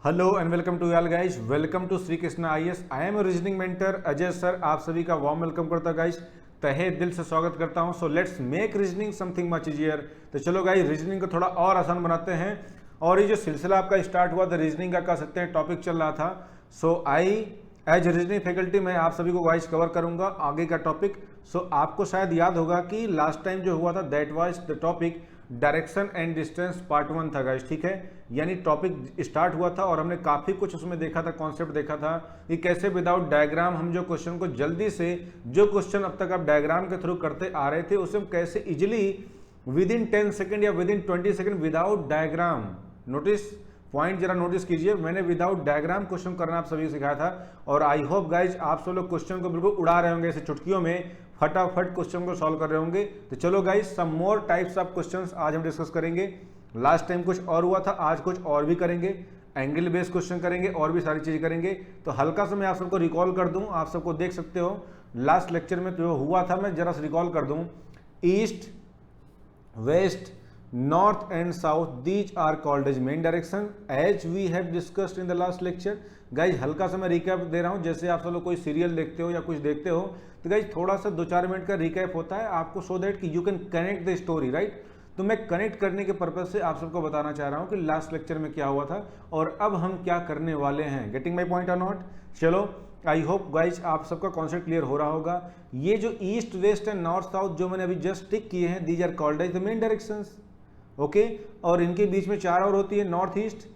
Hello and welcome to all guys, welcome to Shri Krishna IAS. I am reasoning mentor Ajay sir, आप सभी का warm welcome करता हूं guys, तहे दिल से स्वागत करता हूं। So let's make reasoning something much easier. तो चलो गाइस, रीजनिंग को थोड़ा और आसान बनाते हैं। और ये जो सिलसिला आपका स्टार्ट हुआ था रीजनिंग का, कह सकते हैं टॉपिक चल रहा था। सो आई एज रीजनिंग फैकल्टी मैं आप सभी को गाइस कवर करूंगा आगे का टॉपिक। सो आपको शायद याद होगा कि लास्ट टाइम जो हुआ था that was the topic direction and distance part 1 था गाइस, ठीक है। यानी टॉपिक स्टार्ट हुआ था और हमने काफी कुछ उसमें देखा था, कॉन्सेप्ट देखा था कि कैसे विदाउट डायग्राम हम जो क्वेश्चन को जल्दी से, जो क्वेश्चन अब तक आप डायग्राम के थ्रू करते आ रहे थे उसे हम कैसे इजिली विद इन 10 सेकेंड या with in 20 second without diagram, notice point जरा नोटिस कीजिए, मैंने विदाउट डायग्राम क्वेश्चन करना आप सभी को सिखाया था। और आई होप गाइज आप सब लोग क्वेश्चन को बिल्कुल उड़ा रहे होंगे, ऐसे चुटकियों में फटाफट क्वेश्चन को सॉल्व कर रहे होंगे। तो चलो guys, some more types of questions आज हम डिस्कस करेंगे। लास्ट टाइम कुछ और हुआ था, आज कुछ और भी करेंगे, एंगल बेस्ड क्वेश्चन करेंगे और भी सारी चीज करेंगे। तो हल्का सा मैं आप सबको रिकॉल कर दूं, आप सबको देख सकते हो लास्ट लेक्चर में जो हुआ था, मैं जरा रिकॉल कर दूं। East, west, north and south, these are called as main direction as we have discussed in the last lecture. Guys हल्का सा मैं रिकैप दे रहा हूं, जैसे आप सब लोग कोई सीरियल देखते हो या कुछ देखते हो तो गाइज थोड़ा सा 2-4 मिनट का रिकैप होता है आपको, सो दैट कि you can connect the story, right. तो मैं कनेक्ट करने के पर्पज से आप सबको बताना चाह रहा हूं कि लास्ट लेक्चर में क्या हुआ था और अब हम क्या करने वाले हैं। गेटिंग माई पॉइंट और नॉट? चलो, आई होप गाइज आप सबका कॉन्सेप्ट क्लियर हो रहा होगा। ये जो east, west and north south जो मैंने अभी जस्ट टिक किए हैं, these are called as the main directions, okay. और इनके बीच में 4 और होती है, north east,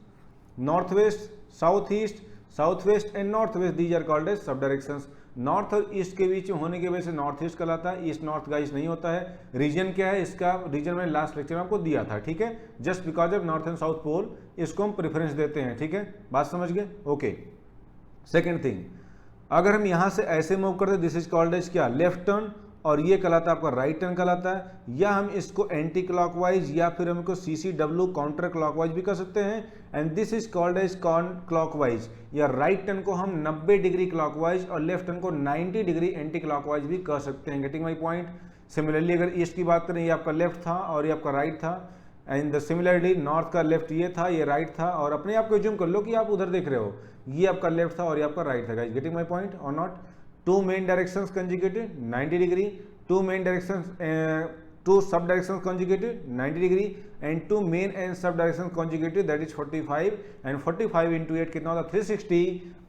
north west, south east, south west and north west, these are called as sub directions. North और ईस्ट के बीच में होने की वजह से नॉर्थ ईस्ट कहलाता है, ईस्ट नॉर्थ गाइस नहीं होता है। रीजन क्या है इसका, रीजन मैंने लास्ट लेक्चर में आपको दिया था, ठीक है। Just because of north and south pole इसको हम प्रेफरेंस देते हैं, ठीक है, बात समझ गए, ओके। सेकेंड थिंग, अगर हम यहां से ऐसे मूव करते, दिस इज कॉल्ड एज क्या, लेफ्ट टर्न, और ये कहलाता है आपका राइट टर्न कहलाता है। या हम इसको एंटी क्लॉकवाइज या फिर हम इसको CCW काउंटर क्लॉकवाइज भी कर सकते हैं, and this is called as clockwise. या राइट टर्न को हम 90 डिग्री क्लॉकवाइज और लेफ्ट टर्न को 90 डिग्री एंटी क्लॉकवाइज भी कर सकते हैं। Getting my point? सिमिलरली अगर ईस्ट की बात करें, ये आपका लेफ्ट था और ये आपका राइट था, एंड सिमिलरली नॉर्थ का लेफ्ट ये था, ये राइट था, और अपने आप को एज्यूम कर लो कि आप उधर देख रहे हो, ये आपका लेफ्ट था और ये आपका राइट था गाइस। गेटिंग माई पॉइंट और not? Two main directions conjugated 90 degree, two main directions, two sub directions conjugated 90 degree, and two main and sub directions conjugated, that is 45, and 45 into 8 कितना होता है 360।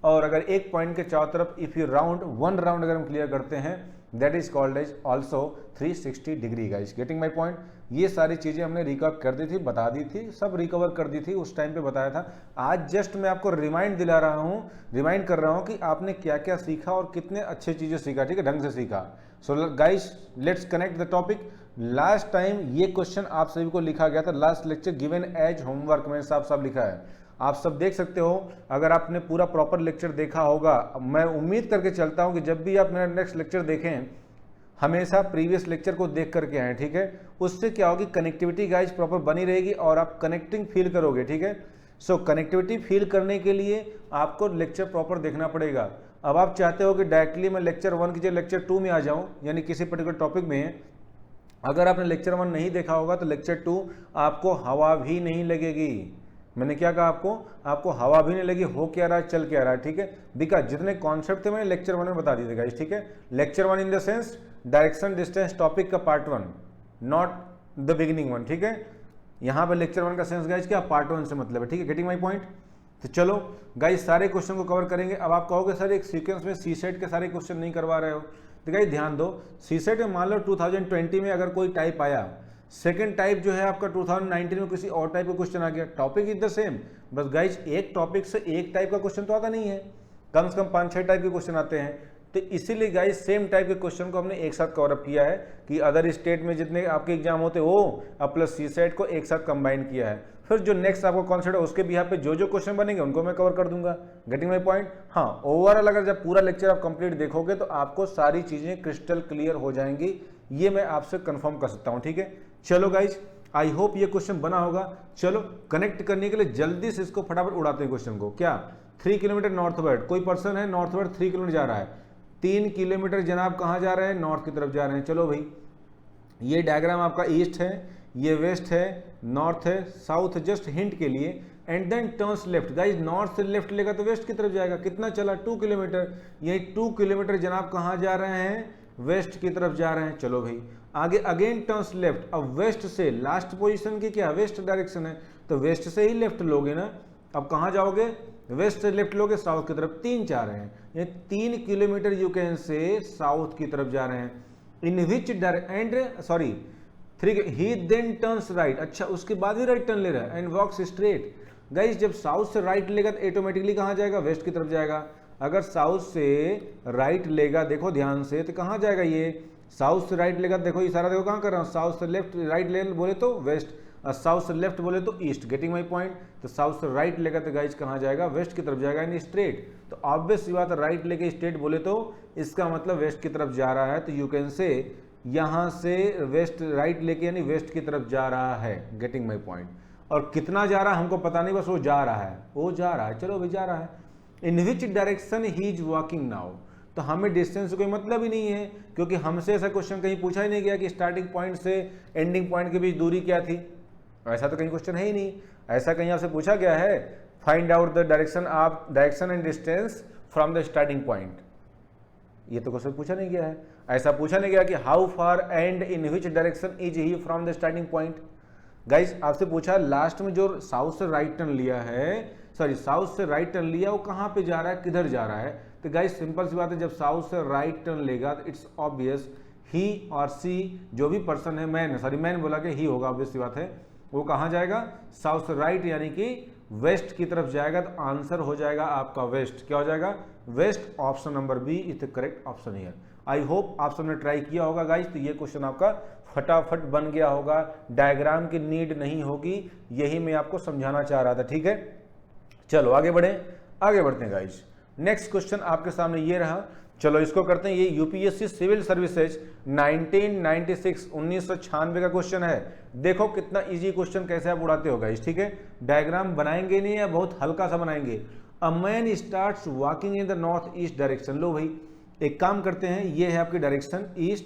और अगर एक पॉइंट के चारों तरफ if you round, one round अगर हम क्लियर करते हैं, that is called as also 360 degree guys. Getting my point? ये सारी चीजें हमने रिकवर कर दी थी, बता दी थी, सब रिकवर कर दी थी, उस टाइम पे बताया था। आज जस्ट मैं आपको रिमाइंड दिला रहा हूँ, रिमाइंड कर रहा हूँ कि आपने क्या क्या सीखा और कितने अच्छे चीजें सीखा, ठीक है, ढंग से सीखा। So guys let's connect the topic. Last time ये क्वेश्चन आप सभी को लिखा गया था, last lecture given as homework, मैंने साफ साफ लिखा है, आप सब देख सकते हो। अगर आपने पूरा प्रॉपर लेक्चर देखा होगा, मैं उम्मीद करके चलता हूं कि जब भी आप मेरा नेक्स्ट लेक्चर देखें हमेशा प्रीवियस लेक्चर को देख करके आए, ठीक है। उससे क्या होगी, कनेक्टिविटी गाइज प्रॉपर बनी रहेगी और आप कनेक्टिंग फील करोगे, ठीक है। सो कनेक्टिविटी फील करने के लिए आपको लेक्चर प्रॉपर देखना पड़ेगा। अब आप चाहते हो कि डायरेक्टली मैं लेक्चर 1 की जगह लेक्चर 2 में आ जाऊं, यानी किसी पर्टिकुलर टॉपिक में अगर आपने लेक्चर 1 नहीं देखा होगा तो लेक्चर 2 आपको हवा भी नहीं लगेगी। मैंने क्या कहा आपको हवा भी नहीं लगी, हो क्या रहा है, चल क्या रहा है, ठीक है। बिकॉज जितने कॉन्सेप्ट थे मैंने लेक्चर 1 में बता दिए थे गाइस, ठीक है। Lecture 1 in the sense direction distance topic का पार्ट 1, नॉट द बिगिनिंग 1, ठीक है। यहां पे लेक्चर 1 का सेंस गाइस क्या, पार्ट 1 से मतलब है, ठीक है। Getting my point? तो चलो गाइस सारे क्वेश्चन को कवर करेंगे। अब आप कहोगे सर एक सीक्वेंस में सीसेट के सारे क्वेश्चन नहीं करवा रहे हो, तो गाइस ध्यान दो, सीसेट में मान लो 2020 में अगर कोई टाइप आया, सेकंड टाइप जो है आपका 2019 में किसी और टाइप का क्वेश्चन आ गया, टॉपिक इज द सेम, बस गाइज एक टॉपिक से एक टाइप का क्वेश्चन तो आता नहीं है, कम से कम 5-6 टाइप के क्वेश्चन आते हैं। तो इसीलिए गाइज सेम टाइप के क्वेश्चन को हमने एक साथ कवर अप किया है कि अदर स्टेट में जितने आपके एग्जाम होते हो अब प्लस सीसेट को एक साथ कंबाइन किया है। फिर जो नेक्स्ट आपका कॉन्सेप्ट है उसके बिहाफ पे जो जो क्वेश्चन बनेंगे उनको मैं कवर कर दूंगा। Getting my point? हाँ, ओवरऑल अगर जब पूरा लेक्चर आप कंप्लीट देखोगे तो आपको सारी चीजें क्रिस्टल क्लियर हो जाएंगी, ये मैं आपसे कंफर्म कर सकता हूं, ठीक है। चलो गाइज, आई होप ये क्वेश्चन बना होगा। चलो कनेक्ट करने के लिए जल्दी से इसको फटाफट उड़ाते हैं क्वेश्चन को। क्या 3 किलोमीटर नॉर्थवर्ड, कोई पर्सन है नॉर्थवर्ड 3 किलोमीटर जा रहा है, 3 किलोमीटर जनाब कहाँ जा रहे हैं, नॉर्थ की तरफ जा रहे हैं। चलो भाई, ये डायग्राम आपका ईस्ट है, ये वेस्ट है, नॉर्थ है, साउथ है। जस्ट हिंट के लिए and then turns left. Guys north से लेफ्ट लेगा तो वेस्ट की तरफ जाएगा। कितना चला 2 किलोमीटर, यही 2 किलोमीटर जनाब कहाँ जा रहे हैं, वेस्ट की तरफ जा रहे हैं। चलो भाई आगे अगेन टर्न्स लेफ्ट। अब वेस्ट से लास्ट पोजीशन की क्या वेस्ट डायरेक्शन है तो वेस्ट से ही लेफ्ट लोगे ना। अब कहाँ जाओगे, वेस्ट से लेफ्ट लोगे साउथ की तरफ। 3 जा रहे हैं, ये 3 kilometre you can say south की तरफ जा रहे हैं। In which and sorry 3 he then turns right. अच्छा उसके बाद भी राइट टर्न ले रहा है एंड वॉक्स स्ट्रेट। गाइज जब साउथ से राइट लेगा तो ऑटोमेटिकली कहाँ जाएगा, वेस्ट की तरफ जाएगा। अगर साउथ से राइट लेगा देखो ध्यान से तो कहाँ जाएगा, ये साउथ से राइट लेगा। देखो इशारा देखो कहाँ कर रहा हूँ, साउथ से लेफ्ट राइट ले बोले तो वेस्ट, और साउथ से लेफ्ट बोले तो ईस्ट। Getting my point. तो साउथ से राइट लेगा तो गाइज कहाँ जाएगा, वेस्ट की तरफ जाएगा इन स्ट्रेट। तो ऑब्वियस सी बात है राइट लेके स्ट्रेट बोले तो इसका मतलब वेस्ट की तरफ जा रहा है। तो यू कैन से यहाँ से वेस्ट राइट लेके यानी वेस्ट की तरफ जा रहा है। Getting my point. और कितना जा रहा है हमको पता नहीं, बस वो जा रहा है, वो जा रहा है। चलो भाई जा रहा है। In which direction he is walking now. तो हमें डिस्टेंस से कोई मतलब ही नहीं है क्योंकि हमसे ऐसा क्वेश्चन कहीं पूछा ही नहीं गया कि स्टार्टिंग पॉइंट से एंडिंग पॉइंट के बीच दूरी क्या थी। ऐसा तो कहीं क्वेश्चन है ही नहीं। ऐसा कहीं आपसे पूछा गया है find out the direction and distance from the starting point, ये तो क्वेश्चन पूछा नहीं गया है। ऐसा पूछा नहीं गया कि how far and in which direction is he from the starting point. Guys आपसे पूछा लास्ट में जो साउथ से राइट टर्न लिया है, सॉरी साउथ से राइट टर्न लिया वो कहाँ पे जा रहा है, किधर जा रहा है। तो गाइस सिंपल सी बात है, जब साउथ से राइट टर्न लेगा तो इट्स ऑब्वियस ही और सी जो भी पर्सन है, मैन बोला कि ही होगा, ऑब्वियस सी बात है। वो कहाँ जाएगा, साउथ से राइट यानी कि वेस्ट की तरफ जाएगा। तो आंसर हो जाएगा आपका वेस्ट। क्या हो जाएगा, west. Option number B is the correct option here. I hope आप सबने ट्राई किया होगा गाइस, तो ये क्वेश्चन आपका फटाफट बन गया होगा, डायग्राम की नीड नहीं होगी, यही मैं आपको समझाना चाह रहा था। ठीक है चलो आगे बढ़ते हैं गाइस। नेक्स्ट क्वेश्चन आपके सामने ये रहा, चलो इसको करते हैं। ये यूपीएससी सिविल सर्विसेज 1996 का क्वेश्चन है। देखो कितना इजी क्वेश्चन, कैसे आप उड़ाते हो गाइस। ठीक है डायग्राम बनाएंगे नहीं या बहुत हल्का सा बनाएंगे। A man starts walking in the north east direction. लो भाई एक काम करते हैं, ये है आपकी डायरेक्शन ईस्ट,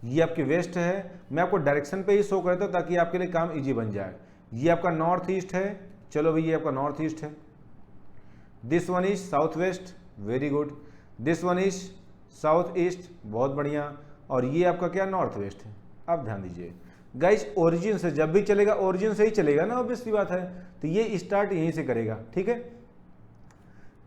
ये आपकी वेस्ट है। मैं आपको डायरेक्शन पे ही शो करता हूँ ताकि आपके लिए काम इजी बन जाए। ये आपका नॉर्थ ईस्ट है, चलो भाई ये आपका नॉर्थ ईस्ट है। This one is south west, very good. This one is south east, बहुत बढ़िया। और ये आपका क्या, नॉर्थ वेस्ट है। अब ध्यान दीजिए गाइस, ओरिजिन से जब भी चलेगा ओरिजिन से ही चलेगा ना, ऑब्वियसली बात है। तो ये स्टार्ट यहीं से करेगा। ठीक है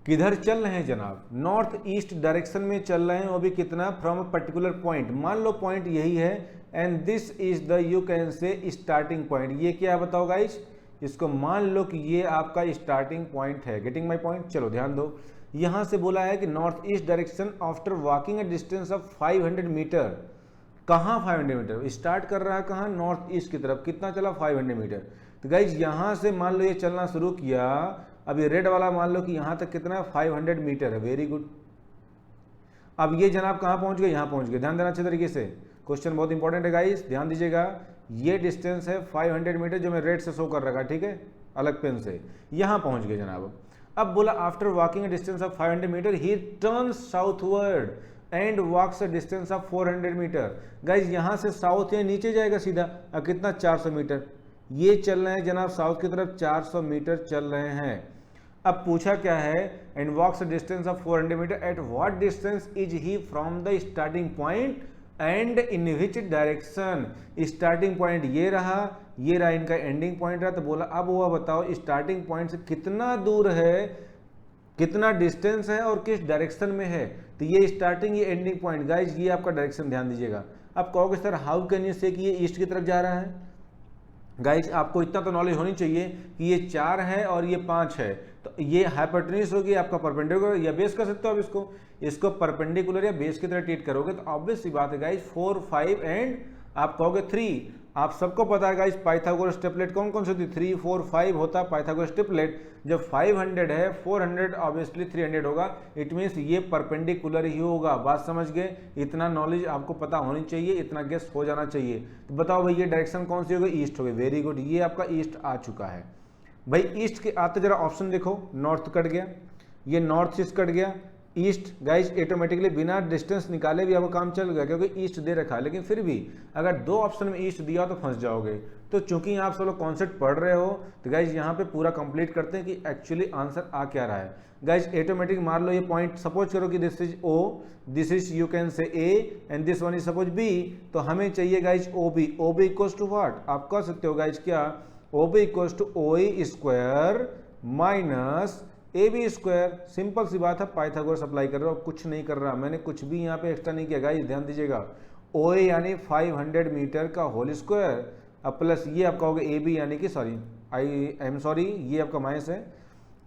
किधर चल रहे हैं जनाब, नॉर्थ ईस्ट डायरेक्शन में चल रहे हैं, वो भी कितना, फ्रॉम अ पर्टिकुलर पॉइंट। मान लो पॉइंट यही है and this is the you can से स्टार्टिंग पॉइंट। ये क्या है बताओ गाइस, इसको मान लो कि ये आपका स्टार्टिंग पॉइंट है। Getting my point. चलो ध्यान दो, यहां से बोला है कि north east direction after walking a distance of 500 metre. कहाँ 500 मीटर, स्टार्ट कर रहा है कहाँ, नॉर्थ ईस्ट की तरफ। कितना चला, 500 मीटर। तो गाइज यहां से मान लो ये चलना शुरू किया, अब ये रेड वाला मान लो कि यहां तक कितना 500 मीटर है। Very good. अब ये जनाब कहाँ पहुंच गए, यहाँ पहुंच गए। ध्यान देना अच्छे तरीके से, क्वेश्चन बहुत इंपॉर्टेंट है गाइस, ध्यान दीजिएगा। ये डिस्टेंस है 500 मीटर जो मैं रेड से शो कर रखा, ठीक है अलग पेन से। यहाँ पहुंच गए जनाब। अब बोला after walking a distance of 500 metre he turn southward and walks a distance of 400 metre. Guys यहाँ से साउथ या नीचे जाएगा सीधा, अब कितना 400 मीटर। ये चल रहे हैं जनाब साउथ की तरफ, 400 मीटर चल रहे हैं। अब पूछा क्या है, and walks distance of 400 metre, at what distance is he from the starting point and in which direction. Starting point ये रहा इनका एंडिंग पॉइंट रहा। तो बोला अब वो बताओ स्टार्टिंग पॉइंट से कितना दूर है, कितना डिस्टेंस है और किस डायरेक्शन में है। तो ये स्टार्टिंग ये एंडिंग पॉइंट गाइज, ये आपका डायरेक्शन ध्यान दीजिएगा। अब कहोगे सर हाउ कैन यू से कि ये ईस्ट की तरफ जा रहा है। गाइज आपको इतना तो नॉलेज होनी चाहिए कि ये 4 है और ये 5 है, तो ये हाइपोटेन्यूज होगी आपका परपेंडिकुलर या बेस कर सकते हो आप इसको परपेंडिकुलर या बेस की तरह ट्रीट करोगे तो ऑब्वियस सी बात है गाइज 4, 5 एंड आप कहोगे 3। आप सबको पता है गाइज पाइथागोरस ट्रिपलेट कौन कौन सी होती है, 3, 4, 5 होता है पाइथागोरस ट्रिपलेट। जब 500 है 400 ऑब्वियसली 300 होगा, इट मीन्स ये परपेंडिकुलर ही होगा। बात समझ गए, इतना नॉलेज आपको पता होनी चाहिए, इतना गेस हो जाना चाहिए। तो बताओ भाई ये डायरेक्शन कौन सी होगी, ईस्ट होगी। वेरी गुड, ये आपका ईस्ट आ चुका है भाई। ईस्ट के आते जरा ऑप्शन देखो, नॉर्थ कट गया, ये नॉर्थ ईस्ट कट गया, ईस्ट गाइज ऑटोमेटिकली बिना डिस्टेंस निकाले भी आपका काम चल गया क्योंकि ईस्ट दे रखा है। लेकिन फिर भी अगर 2 ऑप्शन में ईस्ट दिया तो फंस जाओगे। तो चूंकि आप सब लोग कॉन्सेप्ट पढ़ रहे हो तो गाइज यहाँ पे पूरा कंप्लीट करते हैं कि एक्चुअली आंसर आ क्या रहा है। गाइज ऑटोमेटिक मान लो ये पॉइंट सपोज करो कि this is O, this is you can say A and this one is suppose B, तो हमें चाहिए guys O B. O B equals to what, आप कह सकते हो गाइज क्या, O B equals to O A square minus A B square. Simple सी बात है, पाइथागोरस अप्लाई कर रहा हूँ, कुछ नहीं कर रहा, मैंने कुछ भी यहाँ पे एक्स्ट्रा नहीं किया गाइज, ध्यान दीजिएगा। ओ ए यानी 500 मीटर का होल स्क्वायर, अब प्लस ये आपका होगा ए बी यानी कि सॉरी आई एम सॉरी ये आपका माइनस है,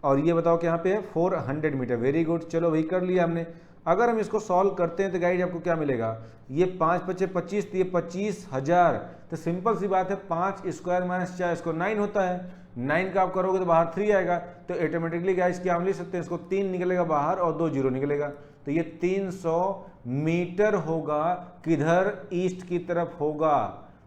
और ये बताओ कि यहाँ पे है 400 मीटर। वेरी गुड, चलो वही कर लिया हमने। अगर हम इसको सॉल्व करते हैं तो गाइड आपको क्या मिलेगा, ये 5 पचे 25, तो ये 25,000। तो सिंपल सी बात है, 5 स्क्वायर माइनस 4 इसको 9 होता है, 9 का आप करोगे तो बाहर 3 आएगा, तो ऑटोमेटिकली गाइस क्या हम लिख सकते हैं, इसको 3 निकलेगा बाहर और 2 जीरो निकलेगा, तो ये 300 मीटर होगा, किधर, ईस्ट की तरफ होगा।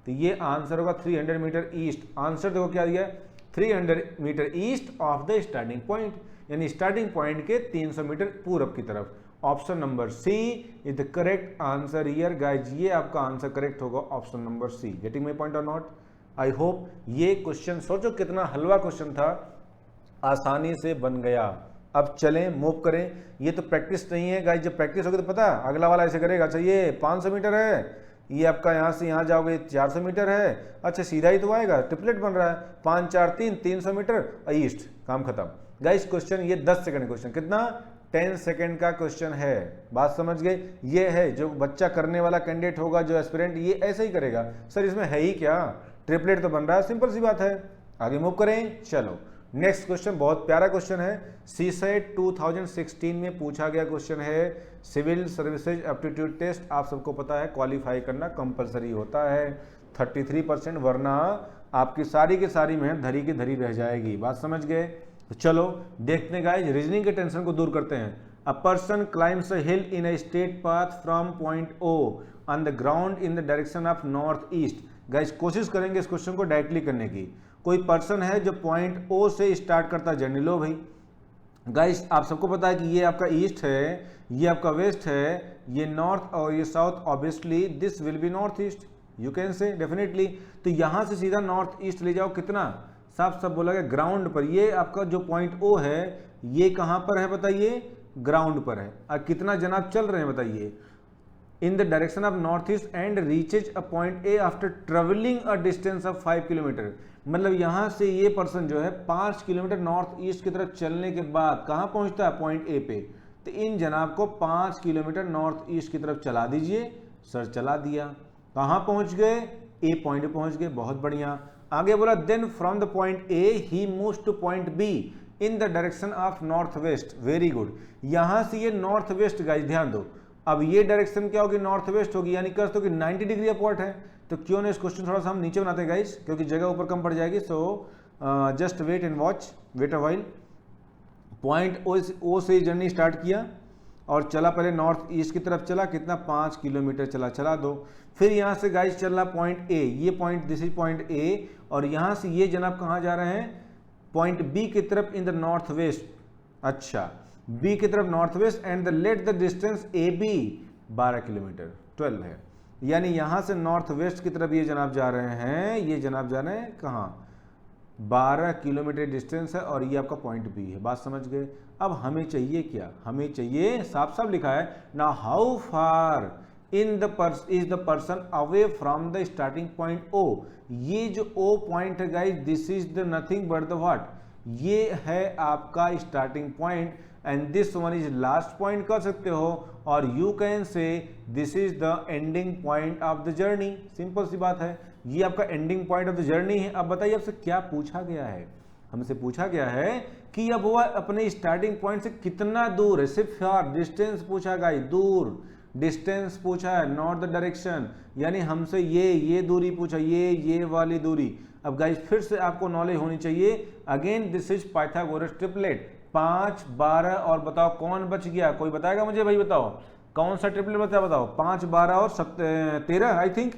तो ये आंसर होगा 300 मीटर ईस्ट। आंसर देखो क्या दिया है, 300 metre east of the starting point, यानी स्टार्टिंग पॉइंट के 300 मीटर पूरब की तरफ। Option number C is the correct answer here guys, ये आपका आंसर करेक्ट होगा option number C. Getting my point और नॉट? आई होप ये क्वेश्चन, सोचो कितना हलवा क्वेश्चन था, आसानी से बन गया। अब चलें मूव करें, ये तो प्रैक्टिस नहीं है गाइज, जब प्रैक्टिस होगी तो पता अगला वाला ऐसे करेगा, अच्छा ये 500 मीटर है, ये आपका यहाँ से यहाँ जाओगे 400 मीटर है, अच्छा सीधा ही तो आएगा, ट्रिपलेट बन रहा है, 5 4 3 300 मीटर ईस्ट, काम खत्म। गाइस क्वेश्चन ये 10 सेकंड क्वेश्चन, कितना, 10 सेकंड का क्वेश्चन है, बात समझ गए। ये है जो बच्चा करने वाला कैंडिडेट होगा, जो एस्पिरेंट, ये ऐसे ही करेगा, सर इसमें है ही क्या, ट्रिपलेट तो बन रहा है, सिंपल सी बात है। आगे मूव करें, चलो नेक्स्ट क्वेश्चन बहुत प्यारा क्वेश्चन है, सीसेट 2016 में पूछा गया क्वेश्चन है, सिविल सर्विसेज एप्टीट्यूड टेस्ट, आप सबको पता है क्वालिफाई करना कंपलसरी होता है, 33%, वरना आपकी सारी की सारी मेहनत धरी की धरी रह जाएगी, बात समझ गए। तो चलो देखते हैं गाइस, रीजनिंग के टेंशन को दूर करते हैं। A person climbs a hill in a straight path from point O on the ground in the direction of north east. Guys कोशिश करेंगे इस क्वेश्चन को डायरेक्टली करने की। कोई पर्सन है जो पॉइंट ओ से स्टार्ट करता है जर्नी, लो भाई गाइस आप सबको पता है कि ये आपका ईस्ट है, ये आपका वेस्ट है, ये नॉर्थ और ये south, obviously this will be north east, you can से डेफिनेटली। तो यहाँ से सीधा नॉर्थ ईस्ट ले जाओ, कितना साफ सब बोला गया ग्राउंड पर, ये आपका जो पॉइंट ओ है ये कहाँ पर है बताइए, ग्राउंड पर है। और कितना जनाब चल रहे हैं बताइए, इन the direction of north east and reaches a point A after travelling a distance of 5 kilometre. मतलब यहाँ से ये पर्सन जो है 5 किलोमीटर नॉर्थ ईस्ट की तरफ चलने के बाद कहाँ पहुँचता है, पॉइंट ए पे। तो इन जनाब को 5 किलोमीटर नॉर्थ ईस्ट की तरफ चला दीजिए, सर चला दिया, कहाँ पहुँच गए, ए पॉइंट पे पहुँच गए, बहुत बढ़िया। आगे बोला then from the point A he moves to point B in the direction of north west, very good. यहाँ से ये नॉर्थ वेस्ट गाइस ध्यान दो, अब ये डायरेक्शन क्या होगी, नॉर्थ वेस्ट होगी, यानी कह दो कि 90 डिग्री अपवर्ड है। तो क्यों ना इस क्वेश्चन थोड़ा सा हम नीचे बनाते हैं गाइस, क्योंकि जगह ऊपर कम पड़ जाएगी। So just wait and watch, wait a while. Point O से जर्नी स्टार्ट किया और चला पहले नॉर्थ ईस्ट की तरफ चला, कितना 5 किलोमीटर चला, चला दो। फिर यहाँ से गाइस चल रहा पॉइंट ए, ये पॉइंट दिस इज पॉइंट ए, और यहाँ से ये जनाब कहाँ जा रहे हैं, पॉइंट बी की तरफ इन द नॉर्थ वेस्ट। अच्छा बी की तरफ north west and the let the distance A B 12 kilometre 12 है, यानी यहाँ से नॉर्थ वेस्ट की तरफ ये जनाब जा रहे हैं, ये जनाब जा रहे हैं कहाँ, 12 किलोमीटर डिस्टेंस है, और ये आपका पॉइंट बी है, बात समझ गए। अब हमें चाहिए क्या, हमें चाहिए साफ साफ लिखा है ना, how far in the is the person away from the starting point O. ये जो ओ पॉइंट है guys, this is the nothing but the what, ये है आपका starting point and this one is last point कर सकते हो, और you can say this is the ending point of the journey. Simple सी बात है, ये आपका ending point of the journey है। अब बताइए आपसे क्या पूछा गया है, हमसे पूछा गया है कि अब वह अपने स्टार्टिंग पॉइंट से कितना दूर है, सिर्फ यार डिस्टेंस पूछा गया, दूर डिस्टेंस पूछा है, नॉट द डायरेक्शन, यानी हमसे ये दूरी पूछा, ये वाली दूरी। अब गाइस फिर से आपको नॉलेज होनी चाहिए, again this is Pythagoras triplet, 5 12 और बताओ कौन बच गया, कोई बताएगा मुझे भाई, बताओ कौन सा ट्रिपलेट बताओ, 5 12 और 13 आई थिंक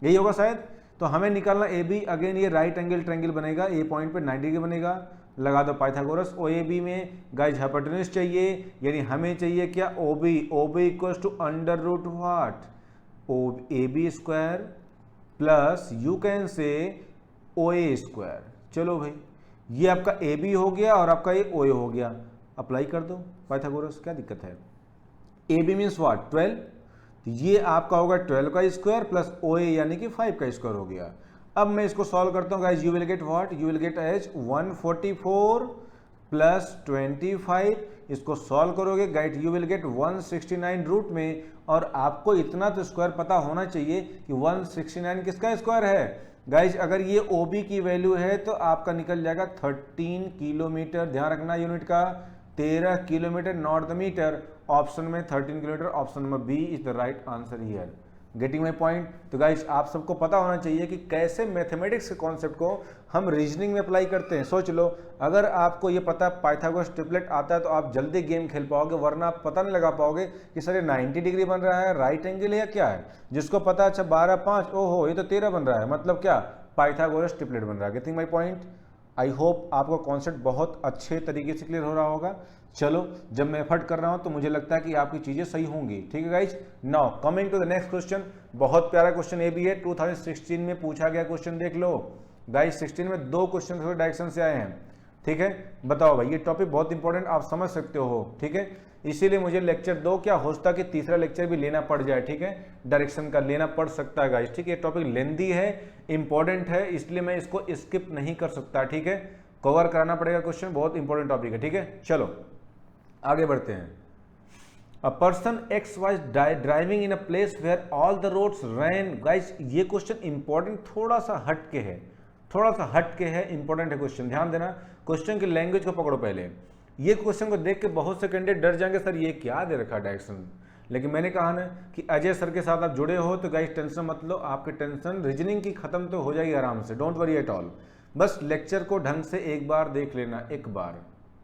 यही होगा शायद। तो हमें निकालना ए बी, अगेन ये राइट एंगल ट्रायंगल बनेगा, ए पॉइंट पे 90 डिग्री बनेगा, लगा दो पाइथागोरस। ओ ए बी में गाइस हाइपोटेन्यूज चाहिए, यानी हमें चाहिए क्या, O B equals to under root what, O A B square plus you can say O A square. चलो भाई, ये आपका ए बी हो गया और आपका ये ओ ए हो गया, अप्लाई कर दो पाइथागोरस, क्या दिक्कत है। ए बी मीन्स व्हाट 12, ये आपका होगा 12 का स्क्वायर प्लस ओ ए यानी कि 5 का स्क्वायर हो गया। अब मैं इसको सॉल्व करता हूँ guys, you will get what, you will get as 144 plus 25, इसको सॉल्व करोगे guide you will get 169 root में, और आपको इतना तो स्क्वायर पता होना चाहिए कि 169 किसका स्क्वायर है गाइज। अगर ये ओ बी की वैल्यू है तो आपका निकल जाएगा 13 किलोमीटर, ध्यान रखना यूनिट का, 13 kilometre not the metre. Option में 13 kilometre, option number B is the right answer here. Getting my point. तो गाइज आप सबको पता होना चाहिए कि कैसे मैथमेटिक्स के कॉन्सेप्ट को हम रीजनिंग में अप्लाई करते हैं। सोच लो, अगर आपको ये पता पाइथागोरस ट्रिपलेट आता है तो आप जल्दी गेम खेल पाओगे, वरना आप पता नहीं लगा पाओगे कि सर ये 90 डिग्री बन रहा है, राइट एंगल है या क्या है। जिसको पता अच्छा 12 5, ओहो ये तो 13 बन रहा है, मतलब क्या, पाइथागोरस ट्रिपलेट बन रहा है। Getting my point. I hope आपको कॉन्सेप्ट बहुत अच्छे तरीके से क्लियर हो रहा होगा। चलो, जब मैं एफर्ट कर रहा हूं तो मुझे लगता है कि आपकी चीजें सही होंगी, ठीक है guys. Now coming to the next question, बहुत प्यारा क्वेश्चन ये भी है, 2016 में पूछा गया क्वेश्चन, देख लो गाइज। 16 में 2 क्वेश्चन डायरेक्शन से आए हैं, ठीक है। बताओ भाई, ये टॉपिक बहुत इंपॉर्टेंट, आप समझ सकते हो, ठीक है। इसीलिए मुझे लेक्चर 2 क्या होता कि तीसरा लेक्चर भी लेना पड़ जाए, ठीक है, डायरेक्शन का लेना पड़ सकता है गाइज, ठीक है। ये टॉपिक लेंदी है, इंपॉर्टेंट है, इसलिए मैं इसको स्किप नहीं कर सकता, ठीक है। कवर कराना पड़ेगा क्वेश्चन, बहुत इंपॉर्टेंट टॉपिक है, ठीक है। चलो आगे बढ़ते हैं। A person X was driving in a place where all the roads ran. Guys ये क्वेश्चन इंपॉर्टेंट थोड़ा सा हट के है, थोड़ा सा हट के है, इंपॉर्टेंट है क्वेश्चन, ध्यान देना। क्वेश्चन की लैंग्वेज को पकड़ो पहले। ये क्वेश्चन को देख के बहुत से कैंडिडेट डर जाएंगे, सर ये क्या दे रखा डायरेक्शन। लेकिन मैंने कहा ना कि अजय सर के साथ आप जुड़े हो तो गाइस टेंशन मत लो, आपकी टेंशन रीजनिंग की खत्म तो हो जाएगी आराम से, डोंट वरी एट ऑल। बस लेक्चर को ढंग से एक बार देख लेना, एक बार,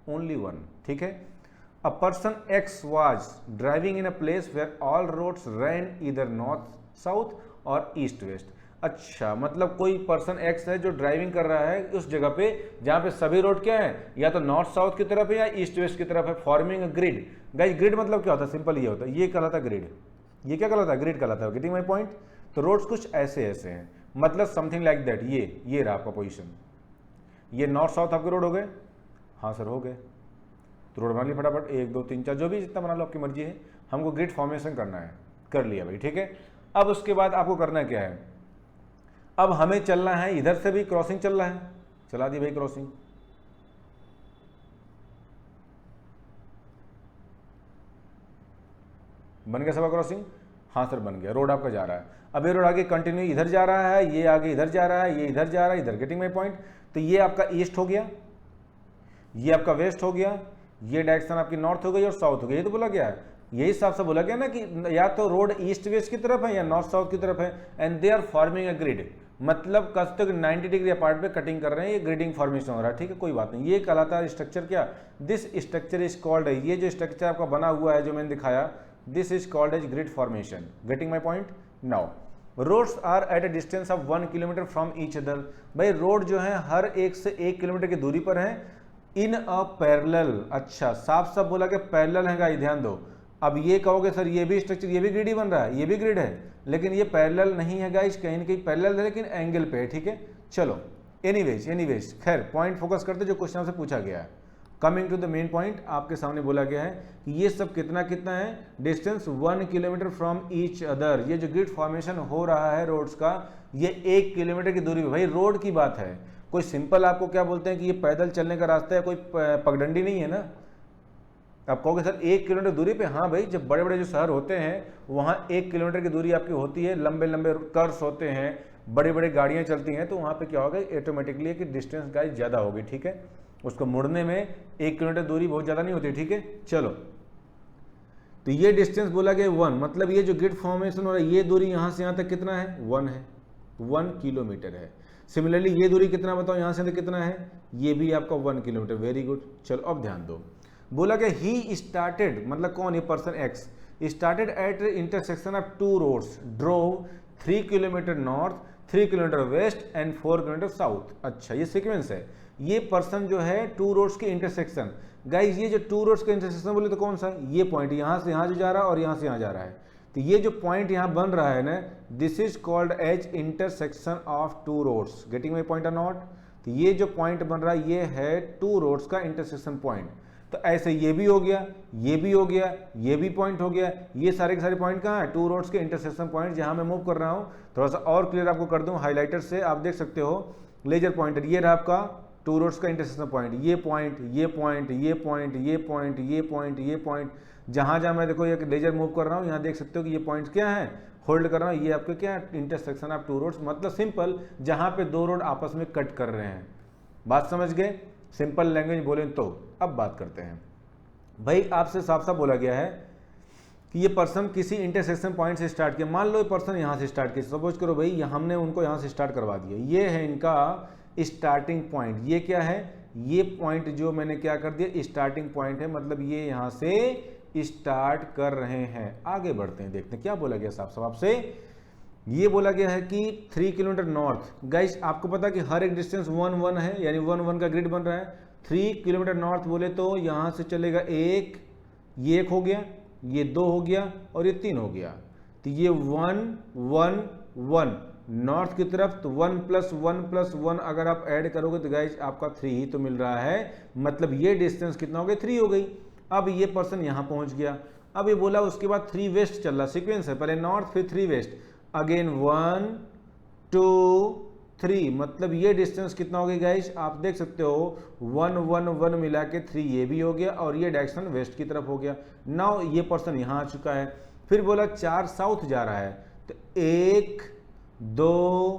ओनली वन, ठीक है। A person X was driving in a place where all roads ran either north, south और east, west। अच्छा, मतलब कोई पर्सन X है जो ड्राइविंग कर रहा है उस जगह पे जहाँ पे सभी रोड क्या है, या तो नॉर्थ साउथ की तरफ है या ईस्ट वेस्ट की तरफ है, फॉर्मिंग ग्रिड। गाइस ग्रिड मतलब क्या होता है, सिंपल ये होता है, ये कहलाता है ग्रिड। ये क्या कहलाता है, ग्रिड कहलाता है। Getting my point. तो रोड्स कुछ ऐसे ऐसे हैं, मतलब समथिंग लाइक दैट। ये रहा आपका पोजिशन, ये नॉर्थ साउथ आपके रोड हो गए, हाँ सर हो गए, तो रोड बना ली फटाफट, 1 2 3 4 जो भी जितना बना लो आपकी मर्जी है, हमको ग्रिड फॉर्मेशन करना है, कर लिया भाई, ठीक है। अब उसके बाद आपको करना क्या है, अब हमें चलना है, इधर से भी क्रॉसिंग चल रहा है, चला दी भाई क्रॉसिंग। बन गया सबका क्रॉसिंग, हाँ सर बन गया, रोड आपका जा रहा है। अब ये रोड आगे कंटिन्यू इधर जा रहा है, ये आगे इधर जा रहा है, ये इधर जा रहा है, इधर। Getting my point. तो ये आपका ईस्ट हो गया, ये आपका वेस्ट हो गया, ये डायरेक्शन आपकी नॉर्थ हो गई और साउथ हो गई, ये तो बोला गया है, यही हिसाब से बोला गया ना कि या तो रोड ईस्ट वेस्ट की तरफ है या नॉर्थ साउथ की तरफ है, and they are forming a grid, मतलब कस तक 90 डिग्री अपार्ट पे कटिंग कर रहे हैं, ये ग्रिडिंग फॉर्मेशन हो रहा है, ठीक है, कोई बात नहीं। ये कहलाता है स्ट्रक्चर क्या, दिस स्ट्रक्चर इज कॉल्ड, ये जो स्ट्रक्चर आपका बना हुआ है जो मैंने दिखाया, this is called as grid formation. Getting my point. Now roads are at a distance of 1 kilometre from each other. भाई रोड जो है हर एक से 1 किलोमीटर की दूरी पर है, इन अ पैरेलल। अच्छा, साफ साफ बोला कि पैरेलल है गाइस, ध्यान दो। अब ये कहोगे सर ये भी स्ट्रक्चर, ये भी ग्रिड ही बन रहा है, ये भी ग्रिड है, लेकिन ये पैरेलल नहीं है गाइस, कहीं ना कहीं पैरेलल है लेकिन एंगल पे है, ठीक है। चलो एनीवेज खैर पॉइंट फोकस करते जो क्वेश्चन से पूछा गया है। Coming to the main point, आपके सामने बोला गया है कि ये सब कितना कितना है, distance 1 kilometre from each other. ये जो ग्रिड फॉर्मेशन हो रहा है रोड्स का, ये 1 किलोमीटर की दूरी पे, भाई रोड की बात है, कोई सिंपल आपको क्या बोलते हैं कि ये पैदल चलने का रास्ता है, कोई पगडंडी नहीं है ना। आप कहोगे सर 1 किलोमीटर दूरी पे, हाँ भाई, जब बड़े बड़े जो शहर होते हैं वहाँ 1 किलोमीटर की दूरी आपकी होती है, लंबे लंबे कर्व्स होते हैं, बड़ी बड़ी गाड़ियाँ चलती हैं, तो वहाँ पे क्या होगा ऑटोमेटिकली कि डिस्टेंस गाइस ज़्यादा होगी, ठीक है। उसको मुड़ने में 1 किलोमीटर दूरी बहुत ज़्यादा नहीं होती, ठीक है। चलो, तो ये डिस्टेंस बोला गया 1, मतलब ये जो ग्रिड फॉर्मेशन हो रहा है, ये दूरी यहाँ से यहाँ तक कितना है, 1 है, 1 किलोमीटर है। सिमिलरली ये दूरी कितना बताओ, यहाँ से कितना है, ये भी आपका 1 किलोमीटर। Very good. चलो अब ध्यान दो, बोला कि ही स्टार्टेड, मतलब कौन, ये person X started at intersection of 2 roads, drove 3 kilometre north, 3 kilometre west and 4 kilometre south. अच्छा, ये सीक्वेंस है। ये पर्सन जो है 2 रोड्स के इंटरसेक्शन, गाइज ये जो 2 रोड्स के इंटरसेक्शन बोले तो कौन सा, ये पॉइंट यहाँ से यहाँ जो जा रहा है और यहाँ से यहाँ जा रहा है, तो ये जो पॉइंट यहाँ बन रहा है ना, this is called as intersection of two roads. Getting my point और नॉट? तो ये जो पॉइंट बन रहा है ये है टू रोड्स का इंटरसेक्शन पॉइंट। तो ऐसे ये भी हो गया, ये भी हो गया, ये भी पॉइंट हो गया, ये सारे के सारे पॉइंट कहाँ है? टू रोड्स के इंटरसेक्शन पॉइंट जहाँ मैं मूव कर रहा हूँ। थोड़ा सा और क्लियर आपको कर दूँ हाईलाइटर से, आप देख सकते हो लेजर पॉइंटर, ये रहा आपका टू रोड्स का इंटरसेक्शन पॉइंट, ये पॉइंट, ये पॉइंट, ये पॉइंट, ये पॉइंट, ये पॉइंट, ये पॉइंट, जहाँ जहाँ मैं देखो ये लेजर मूव कर रहा हूँ यहाँ देख सकते हो कि ये पॉइंट्स क्या है, होल्ड कर रहा हूँ, ये आपके क्या है? Intersection of two roads. मतलब सिंपल, जहाँ पे दो रोड आपस में कट कर रहे हैं। बात समझ गए? सिंपल लैंग्वेज बोले तो। अब बात करते हैं भाई, आपसे साफ साफ बोला गया है कि ये पर्सन किसी इंटरसेक्शन पॉइंट से स्टार्ट किया। मान लो ये पर्सन यहाँ से स्टार्ट किया, सपोज करो भाई हमने उनको यहाँ से स्टार्ट करवा दिया, ये है इनका स्टार्टिंग पॉइंट। ये क्या है? ये पॉइंट जो मैंने क्या कर दिया, स्टार्टिंग पॉइंट है, मतलब ये यहाँ से स्टार्ट कर रहे हैं। आगे बढ़ते हैं, देखते हैं क्या बोला गया साफ साफ आपसे। ये बोला गया है कि 3 किलोमीटर नॉर्थ। गाइस आपको पता है कि हर एक डिस्टेंस 1 1 है, यानी 1 1 का ग्रिड बन रहा है। 3 किलोमीटर नॉर्थ बोले तो यहाँ से चलेगा एक, ये एक हो गया, ये 2 हो गया और ये 3 हो गया। तो ये 1 1 1 नॉर्थ की तरफ, तो 1 + 1 + 1 अगर आप ऐड करोगे तो गाइस आपका 3 ही तो मिल रहा है। मतलब ये डिस्टेंस कितना हो गया? 3 हो गई। अब ये पर्सन यहाँ पहुँच गया। अब ये बोला उसके बाद 3 वेस्ट चल रहा, सीक्वेंस है, पहले नॉर्थ फिर 3 वेस्ट, अगेन 1 2 3, मतलब ये डिस्टेंस कितना हो गया गाइस? आप देख सकते हो 1 1 1 मिला के 3 ये भी हो गया और ये डायरेक्शन वेस्ट की तरफ हो गया। नाउ ये पर्सन यहाँ आ चुका है। फिर बोला 4 साउथ जा रहा है, तो 1 2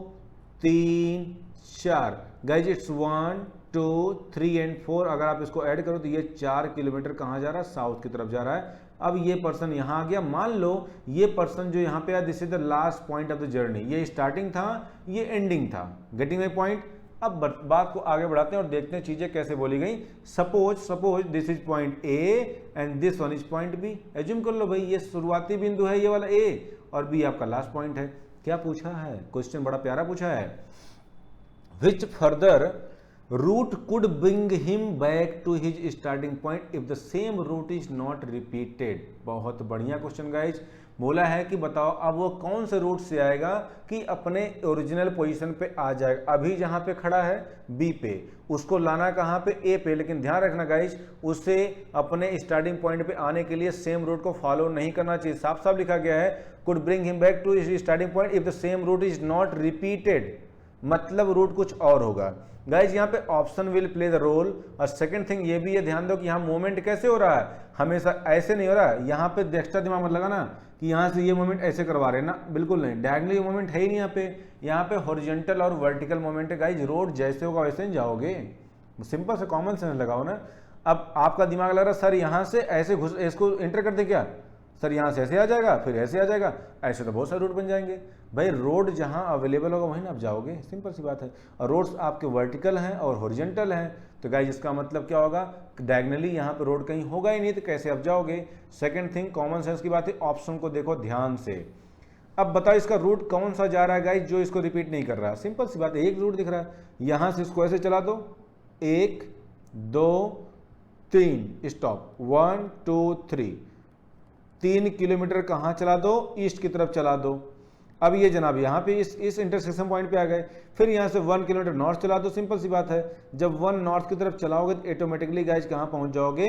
3 4 गाइज, इट्स 1 2 3 एंड 4। अगर आप इसको ऐड करो तो ये 4 किलोमीटर कहाँ जा रहा है? साउथ की तरफ जा रहा है। अब ये पर्सन यहाँ आ गया। मान लो ये पर्सन जो यहाँ पे आया, this is the last point of the journey. ये स्टार्टिंग था, ये एंडिंग था। Getting my point? अब बात को आगे बढ़ाते हैं और देखते हैं चीजें कैसे बोली गई। Suppose this is point A and this one is point B. Assume कर लो भाई ये शुरुआती बिंदु है, ये वाला ए, और बी आपका लास्ट पॉइंट है। क्या पूछा है? क्वेश्चन बड़ा प्यारा पूछा है। Which further route could bring him back to his starting point if the same route is not repeated। बहुत बढ़िया क्वेश्चन गाइज। बोला है कि बताओ अब वो कौन से रूट से आएगा कि अपने ओरिजिनल पोजीशन पे आ जाएगा। अभी जहां पे खड़ा है बी पे, उसको लाना कहां पे? ए पे। लेकिन ध्यान रखना गाइज, उससे अपने स्टार्टिंग पॉइंट पे आने के लिए सेम रूट को फॉलो नहीं करना चाहिए। साफ साफ लिखा गया है could bring him back to his starting point if the same route is not repeated, मतलब रूट कुछ और होगा। गाइज यहाँ पे option will play the role. और सेकंड थिंग ये भी है, ध्यान दो कि यहाँ मूवमेंट कैसे हो रहा है, हमेशा ऐसे नहीं हो रहा है। यहाँ पे एक्स्ट्रा दिमाग मत लगाना कि यहाँ से ये मूवमेंट ऐसे करवा रहे हैं ना, बिल्कुल नहीं। डायगोनली मूवमेंट है ही नहीं यहाँ पे हॉरिजॉन्टल और वर्टिकल मूवमेंट है। गाइज रोड जैसे होगा वैसे नहीं जाओगे, सिंपल से कॉमन सेंस लगाओ ना। अब आपका दिमाग लग रहा है सर यहाँ से ऐसे घुस, इसको इंटर कर दे क्या सर, यहाँ से ऐसे आ जाएगा फिर ऐसे आ जाएगा, ऐसे तो बहुत सारे रूट बन जाएंगे। भाई रोड जहाँ अवेलेबल होगा वहीं ना आप जाओगे, सिंपल सी बात है। और रोड्स आपके वर्टिकल हैं और हॉरिजॉन्टल हैं, तो गाइज इसका मतलब क्या होगा? डायगोनली यहाँ पे रोड कहीं होगा ही नहीं, तो कैसे आप जाओगे? सेकंड थिंग कॉमन सेंस की बात है। ऑप्शन को देखो ध्यान से। अब बताओ इसका रूट कौन सा जा रहा है गाइज जो इसको रिपीट नहीं कर रहा? सिंपल सी बात है, एक रूट दिख रहा है, यहाँ से इसको ऐसे चला दो, 1 2 3 स्टॉप, 1 2 3, 3 किलोमीटर कहाँ चला दो? ईस्ट की तरफ चला दो। अब ये जनाब यहाँ पे इस इंटरसेक्शन पॉइंट पे आ गए। फिर यहाँ से 1 किलोमीटर नॉर्थ चला दो। सिंपल सी बात है, जब 1 नॉर्थ की तरफ चलाओगे तो ऑटोमेटिकली गाइज कहाँ पहुँच जाओगे?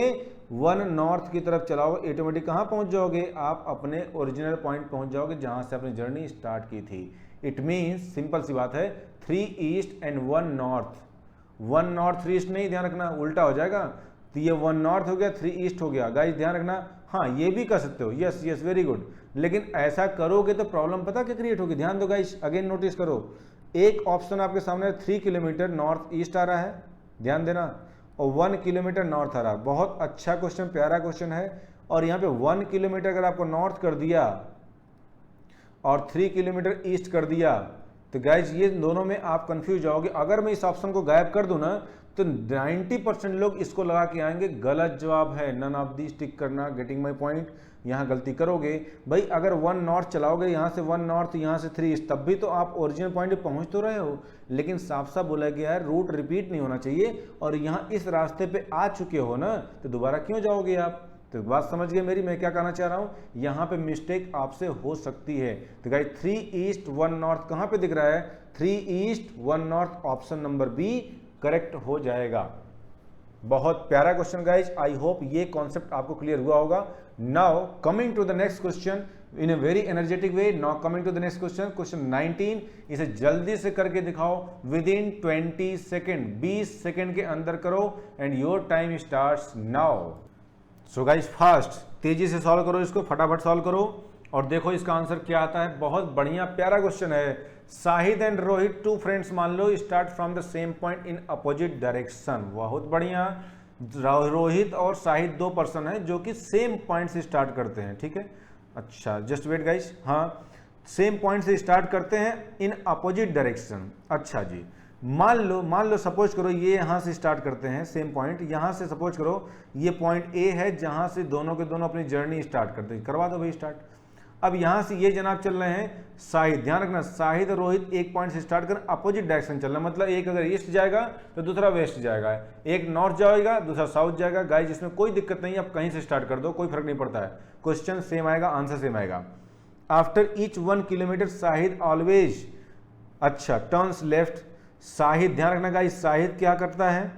1 नॉर्थ की तरफ चलाओगे ऑटोमेटिक कहाँ पहुँच जाओगे? आप अपने ओरिजिनल पॉइंट पहुँच जाओगे जहाँ से अपनी जर्नी स्टार्ट की थी। इट मीन्स सिंपल सी बात है 3 east and 1 north. 1 north 3 east नहीं, ध्यान रखना उल्टा हो जाएगा। तो ये 1 नॉर्थ हो गया, 3 ईस्ट हो गया। गाइज ध्यान रखना, हाँ ये भी कर सकते हो, यस यस वेरी गुड। लेकिन ऐसा करोगे तो प्रॉब्लम पता क्या क्रिएट होगी? ध्यान दो गाइस, अगेन नोटिस करो। एक ऑप्शन आपके सामने 3 किलोमीटर नॉर्थ ईस्ट आ रहा है, ध्यान देना, और 1 किलोमीटर नॉर्थ आ रहा है। बहुत अच्छा क्वेश्चन, प्यारा क्वेश्चन है। और यहाँ पे 1 किलोमीटर अगर आपको नॉर्थ कर दिया और 3 किलोमीटर ईस्ट कर दिया, तो गाइज ये दोनों में आप कंफ्यूज जाओगे। अगर मैं इस ऑप्शन को गायब कर दूं ना तो 90% लोग इसको लगा के आएंगे गलत जवाब है, नन ऑफ दी टिक करना। Getting my point? यहाँ गलती करोगे भाई। अगर 1 नॉर्थ चलाओगे, यहाँ से 1 नॉर्थ, यहाँ से 3 ईस्ट, तब भी तो आप ओरिजिनल पॉइंट पे पहुँच तो रहे हो। लेकिन साफ साफ बोला गया है रूट रिपीट नहीं होना चाहिए, और यहाँ इस रास्ते पे आ चुके हो ना तो दोबारा क्यों जाओगे आप? तो बात समझ गए मेरी, मैं क्या कहना चाह रहा हूं, यहां पे मिस्टेक आपसे हो सकती है। तो गाइस 3 ईस्ट 1 नॉर्थ कहां पे दिख रहा है, 3 east 1 north, option number B correct हो जाएगा। बहुत प्यारा क्वेश्चन गाइज, आई होप ये कॉन्सेप्ट आपको क्लियर हुआ होगा। Now coming to the next question in a very energetic way. Now coming to the next question, question 19, इसे जल्दी से करके दिखाओ विद इन 20 सेकेंड, 20 सेकेंड के अंदर करो and your time starts now. So guys fast, तेजी से सॉल्व करो इसको, फटाफट सॉल्व करो और देखो इसका आंसर क्या आता है। बहुत बढ़िया प्यारा क्वेश्चन है। शाहिद एंड रोहित 2 फ्रेंड्स मान लो start from the same point in opposite direction. बहुत बढ़िया, रोहित और शाहिद 2 पर्सन हैं जो कि सेम पॉइंट से स्टार्ट करते हैं, ठीक है। अच्छा जस्ट वेट गाइज, हाँ सेम पॉइंट से स्टार्ट करते हैं इन अपोजिट डायरेक्शन। अच्छा जी, मान लो सपोज करो ये यहाँ से स्टार्ट करते हैं सेम पॉइंट, यहाँ से सपोज करो ये पॉइंट ए है जहाँ से दोनों के दोनों अपनी जर्नी स्टार्ट करते हैं। करवा दो भाई स्टार्ट। अब यहाँ से ये जनाब चल रहे हैं शाहिद, ध्यान रखना शाहिद और रोहित एक पॉइंट से स्टार्ट कर अपोजिट डायरेक्शन चल रहा है, मतलब एक अगर ईस्ट जाएगा तो दूसरा वेस्ट जाएगा, एक नॉर्थ जाएगा दूसरा साउथ जाएगा। गाइस इसमें कोई दिक्कत नहीं है, आप कहीं से स्टार्ट कर दो, कोई फर्क नहीं पड़ता है, क्वेश्चन सेम आएगा, आंसर सेम आएगा। After each 1 kilometre Shahid always, अच्छा टर्न्स लेफ्ट। शाहिद ध्यान रखना गाइस, शाहिद क्या करता है,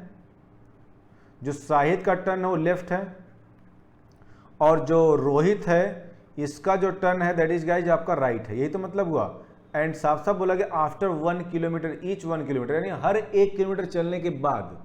जो शाहिद का टर्न है वो लेफ्ट है और जो रोहित है इसका जो टर्न है दैट इज गाइज आपका राइट है। यही तो मतलब हुआ। एंड साफ साफ बोला गया आफ्टर 1 किलोमीटर, ईच 1 किलोमीटर, यानी हर 1 किलोमीटर चलने के बाद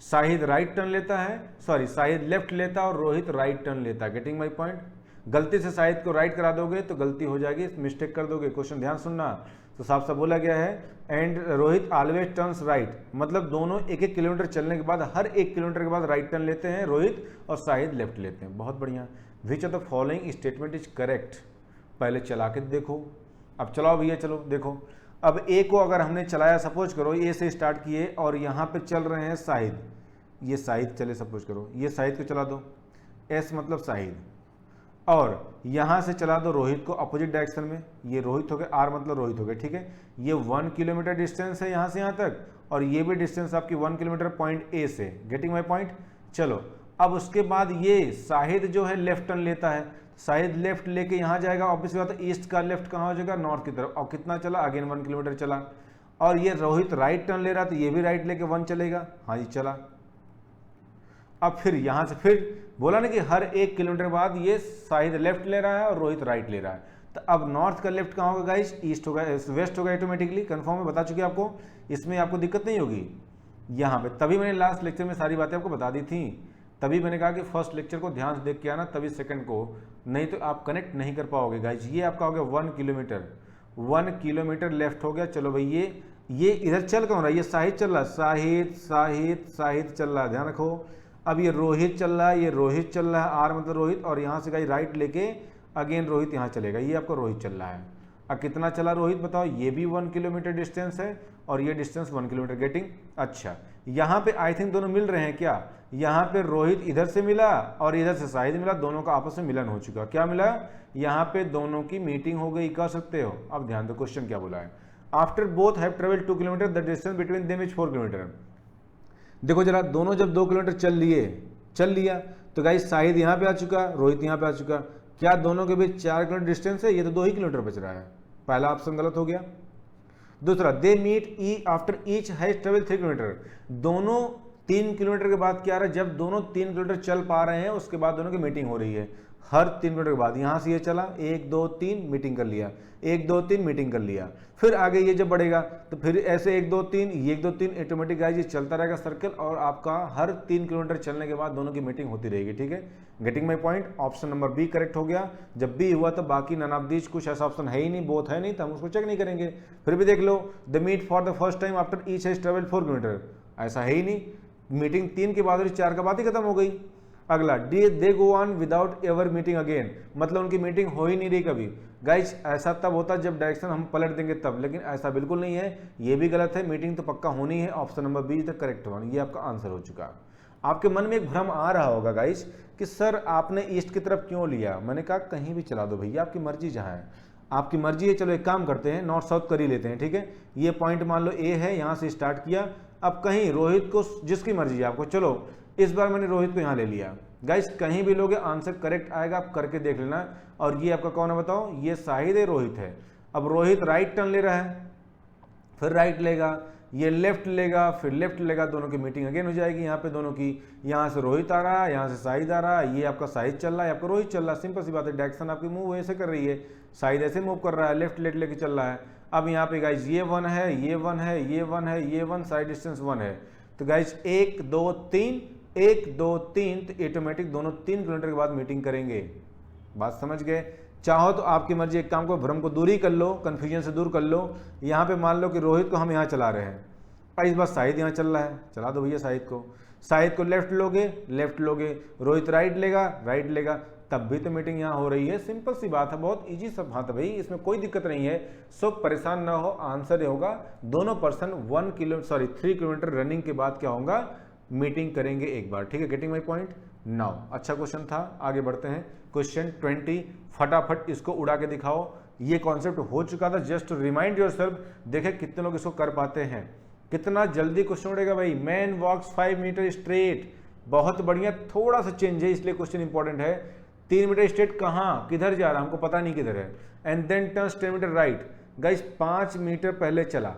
शाहिद राइट टर्न लेता है, सॉरी शाहिद लेफ्ट लेता है और रोहित राइट टर्न लेता है। Getting my point. गलती से शाहिद को राइट करा दोगे तो गलती हो जाएगी, मिस्टेक कर दोगे। क्वेश्चन ध्यान सुनना, तो साफ साफ बोला गया है and Rohit always turns right, मतलब दोनों 1-1 किलोमीटर चलने के बाद हर 1 किलोमीटर के बाद राइट टर्न लेते हैं रोहित और शाहिद लेफ्ट लेते हैं। बहुत बढ़िया। विच of the following statement is correct, पहले चला के देखो। अब चलाओ भैया, चलो देखो। अब ए को अगर हमने चलाया, सपोज करो ए से स्टार्ट किए और यहाँ पे चल रहे हैं शाहिद, ये शाहिद चले सपोज करो, ये शाहिद को चला दो, एस मतलब शाहिद, और यहाँ से चला दो रोहित को अपोजिट डायरेक्शन में, ये रोहित हो गया, आर मतलब रोहित हो गया, ठीक है। ये 1 किलोमीटर डिस्टेंस है यहाँ से यहाँ तक और ये भी डिस्टेंस आपकी 1 किलोमीटर पॉइंट ए से। Getting my point. चलो अब उसके बाद ये शाहिद जो है लेफ्ट टर्न लेता है, शाहिद लेफ्ट लेके यहाँ जाएगा, ऑब्वियस बात है ईस्ट का लेफ्ट कहाँ हो जाएगा, नॉर्थ की तरफ। और कितना चला, अगेन 1 किलोमीटर चला। और ये रोहित राइट टर्न ले रहा तो ये भी राइट लेके 1 चलेगा, हाँ जी चला। अब फिर यहाँ से फिर बोला ना कि हर 1 किलोमीटर बाद ये शाहिद लेफ्ट ले रहा है और रोहित राइट ले रहा है। तो अब नॉर्थ का लेफ्ट कहाँ होगा गाइस, ईस्ट होगा, वेस्ट होगा ऑटोमेटिकली, कंफर्म है, बता चुके आपको, इसमें आपको दिक्कत नहीं होगी यहाँ पे। तभी मैंने लास्ट लेक्चर में सारी बातें आपको बता दी थी, तभी मैंने कहा कि फर्स्ट लेक्चर को ध्यान से देख के आना, तभी सेकंड को, नहीं तो आप कनेक्ट नहीं कर पाओगे गाइज। ये आपका हो गया 1 किलोमीटर, 1 किलोमीटर लेफ्ट हो गया। चलो भाई ये इधर चल कौन रहा है, ये शाहिद चल रहा है, शाहिद शाहिद शाहिद चल रहा है, ध्यान रखो। अब ये रोहित चल रहा है, ये रोहित चल रहा है, आर मतलब रोहित, और यहाँ से गाइज राइट लेके अगेन रोहित यहाँ चलेगा, ये आपका रोहित चल रहा है। अब कितना चला रोहित बताओ, ये भी 1 किलोमीटर डिस्टेंस है और ये डिस्टेंस 1 किलोमीटर। गेटिंग। अच्छा यहाँ पे आई थिंक दोनों मिल रहे हैं क्या, यहाँ पे रोहित इधर से मिला और इधर से शाहिद मिला, दोनों का आपस में मिलन हो चुका। क्या मिला, यहाँ पे दोनों की मीटिंग हो गई, कह सकते हो। अब ध्यान दो क्वेश्चन क्या बोला है, after both have travelled 2 kilometre the distance between them is 4 kilometre. देखो जरा, दोनों जब 2 किलोमीटर चल लिया तो गाइस शाहिद यहाँ पे आ चुका, रोहित यहाँ पे आ चुका, क्या दोनों के बीच 4 किलोमीटर डिस्टेंस है, ये तो 2 ही किलोमीटर बच रहा है, पहला ऑप्शन गलत हो गया। दूसरा, they meet E after each has travel 3 kilometre, दोनों 3 किलोमीटर के बाद क्या आ रहा है, जब दोनों 3 किलोमीटर चल पा रहे हैं उसके बाद दोनों की मीटिंग हो रही है, हर 3 किलोमीटर के बाद। यहाँ से ये चला 1 2 3 मीटिंग कर लिया, 1 2 3 मीटिंग कर लिया, फिर आगे ये जब बढ़ेगा तो फिर ऐसे 1 2 3 1 2 3 ऑटोमेटिक गाइस ये चलता रहेगा सर्कल, और आपका हर 3 किलोमीटर चलने के बाद दोनों की मीटिंग होती रहेगी, ठीक है। Getting my point. Option number B correct हो गया। जब बी हुआ तो बाकी नन ऑफ दीज, कुछ ऐसा ऑप्शन है ही नहीं, बोथ है नहीं, तो हम उसको चेक नहीं करेंगे। फिर भी देख लो, they meet for the first time after each has travelled 4 kilometre, ऐसा है ही नहीं, मीटिंग 3 के बाद 4 का बाद ही खत्म हो गई। अगला, they go on without ever meeting again, मतलब उनकी मीटिंग हो ही नहीं रही कभी। गाइस ऐसा तब होता जब डायरेक्शन हम पलट देंगे तब, लेकिन ऐसा बिल्कुल नहीं है, ये भी गलत है, मीटिंग तो पक्का होनी है। Option number B is the correct one, ये आपका आंसर हो चुका। आपके मन में एक भ्रम आ रहा होगा गाइस कि सर आपने ईस्ट की तरफ क्यों लिया, मैंने कहा कहीं भी चला दो भैया, आपकी मर्जी जहाँ है, आपकी मर्जी है। चलो एक काम करते हैं, नॉर्थ साउथ कर ही लेते हैं, ठीक है। ये पॉइंट मान लो ए है, यहाँ से स्टार्ट किया, अब कहीं रोहित को जिसकी मर्जी है आपको, चलो इस बार मैंने रोहित को यहाँ ले लिया, गाइस कहीं भी लोगे आंसर करेक्ट आएगा, आप करके देख लेना। और ये आपका कौन है बताओ, ये शाहिद है, रोहित है। अब रोहित राइट टर्न ले रहा है, फिर राइट लेगा, ये लेफ्ट लेगा, फिर लेफ्ट लेगा, दोनों की मीटिंग अगेन हो जाएगी यहाँ पे दोनों की। यहाँ से रोहित आ रहा है, यहाँ से शाहिद आ रहा है, ये आपका शाहिद चल रहा है, आपका रोहित चल रहा है। सिंपल सी बात है, डायरेक्शन आपकी मूव ऐसे कर रही है, शाहिद ऐसे मूव कर रहा है, लेफ्ट लेट लेके चल रहा है। अब यहाँ पे गाइज ये 1 है, ये 1 है, ये 1 है, ये 1, साइड डिस्टेंस 1 है। तो गाइज 1 2 3, 1 2 3, तो ऑटोमेटिक दोनों 3 किलोमीटर के बाद मीटिंग करेंगे। बात समझ गए? चाहो तो आपकी मर्जी, एक काम को भ्रम को दूर ही कर लो, कंफ्यूजन से दूर कर लो। यहाँ पे मान लो कि रोहित को हम यहाँ चला रहे हैं, और इस बार शाहिद यहाँ चल रहा है, चला दो भैया शाहिद को। शाहिद को लेफ्ट लोगे, लेफ्ट लोगे, रोहित राइट लेगा, राइट लेगा, तब भी तो मीटिंग यहाँ हो रही है। सिंपल सी बात है, बहुत इजी सब बात है भाई, इसमें कोई दिक्कत नहीं है। सो परेशान ना हो, आंसर ये होगा दोनों पर्सन 3 किलोमीटर रनिंग के बाद क्या होगा, मीटिंग करेंगे एक बार। ठीक है, गेटिंग माई पॉइंट नाउ। अच्छा क्वेश्चन था, आगे बढ़ते हैं। क्वेश्चन 20, फटाफट इसको उड़ा के दिखाओ। ये कॉन्सेप्ट हो चुका था, जस्ट रिमाइंड योरसेल्फ। देखे कितने लोग इसको कर पाते हैं, कितना जल्दी क्वेश्चन उड़ेगा भाई। मैन वॉक्स 5 मीटर स्ट्रेट, बहुत बढ़िया। थोड़ा सा चेंज है इसलिए क्वेश्चन इंपॉर्टेंट है। 3 मीटर स्ट्रेट कहाँ, किधर जा रहा है हमको पता नहीं किधर है। And then turns 10 metre right, guys 5 metre पहले चला,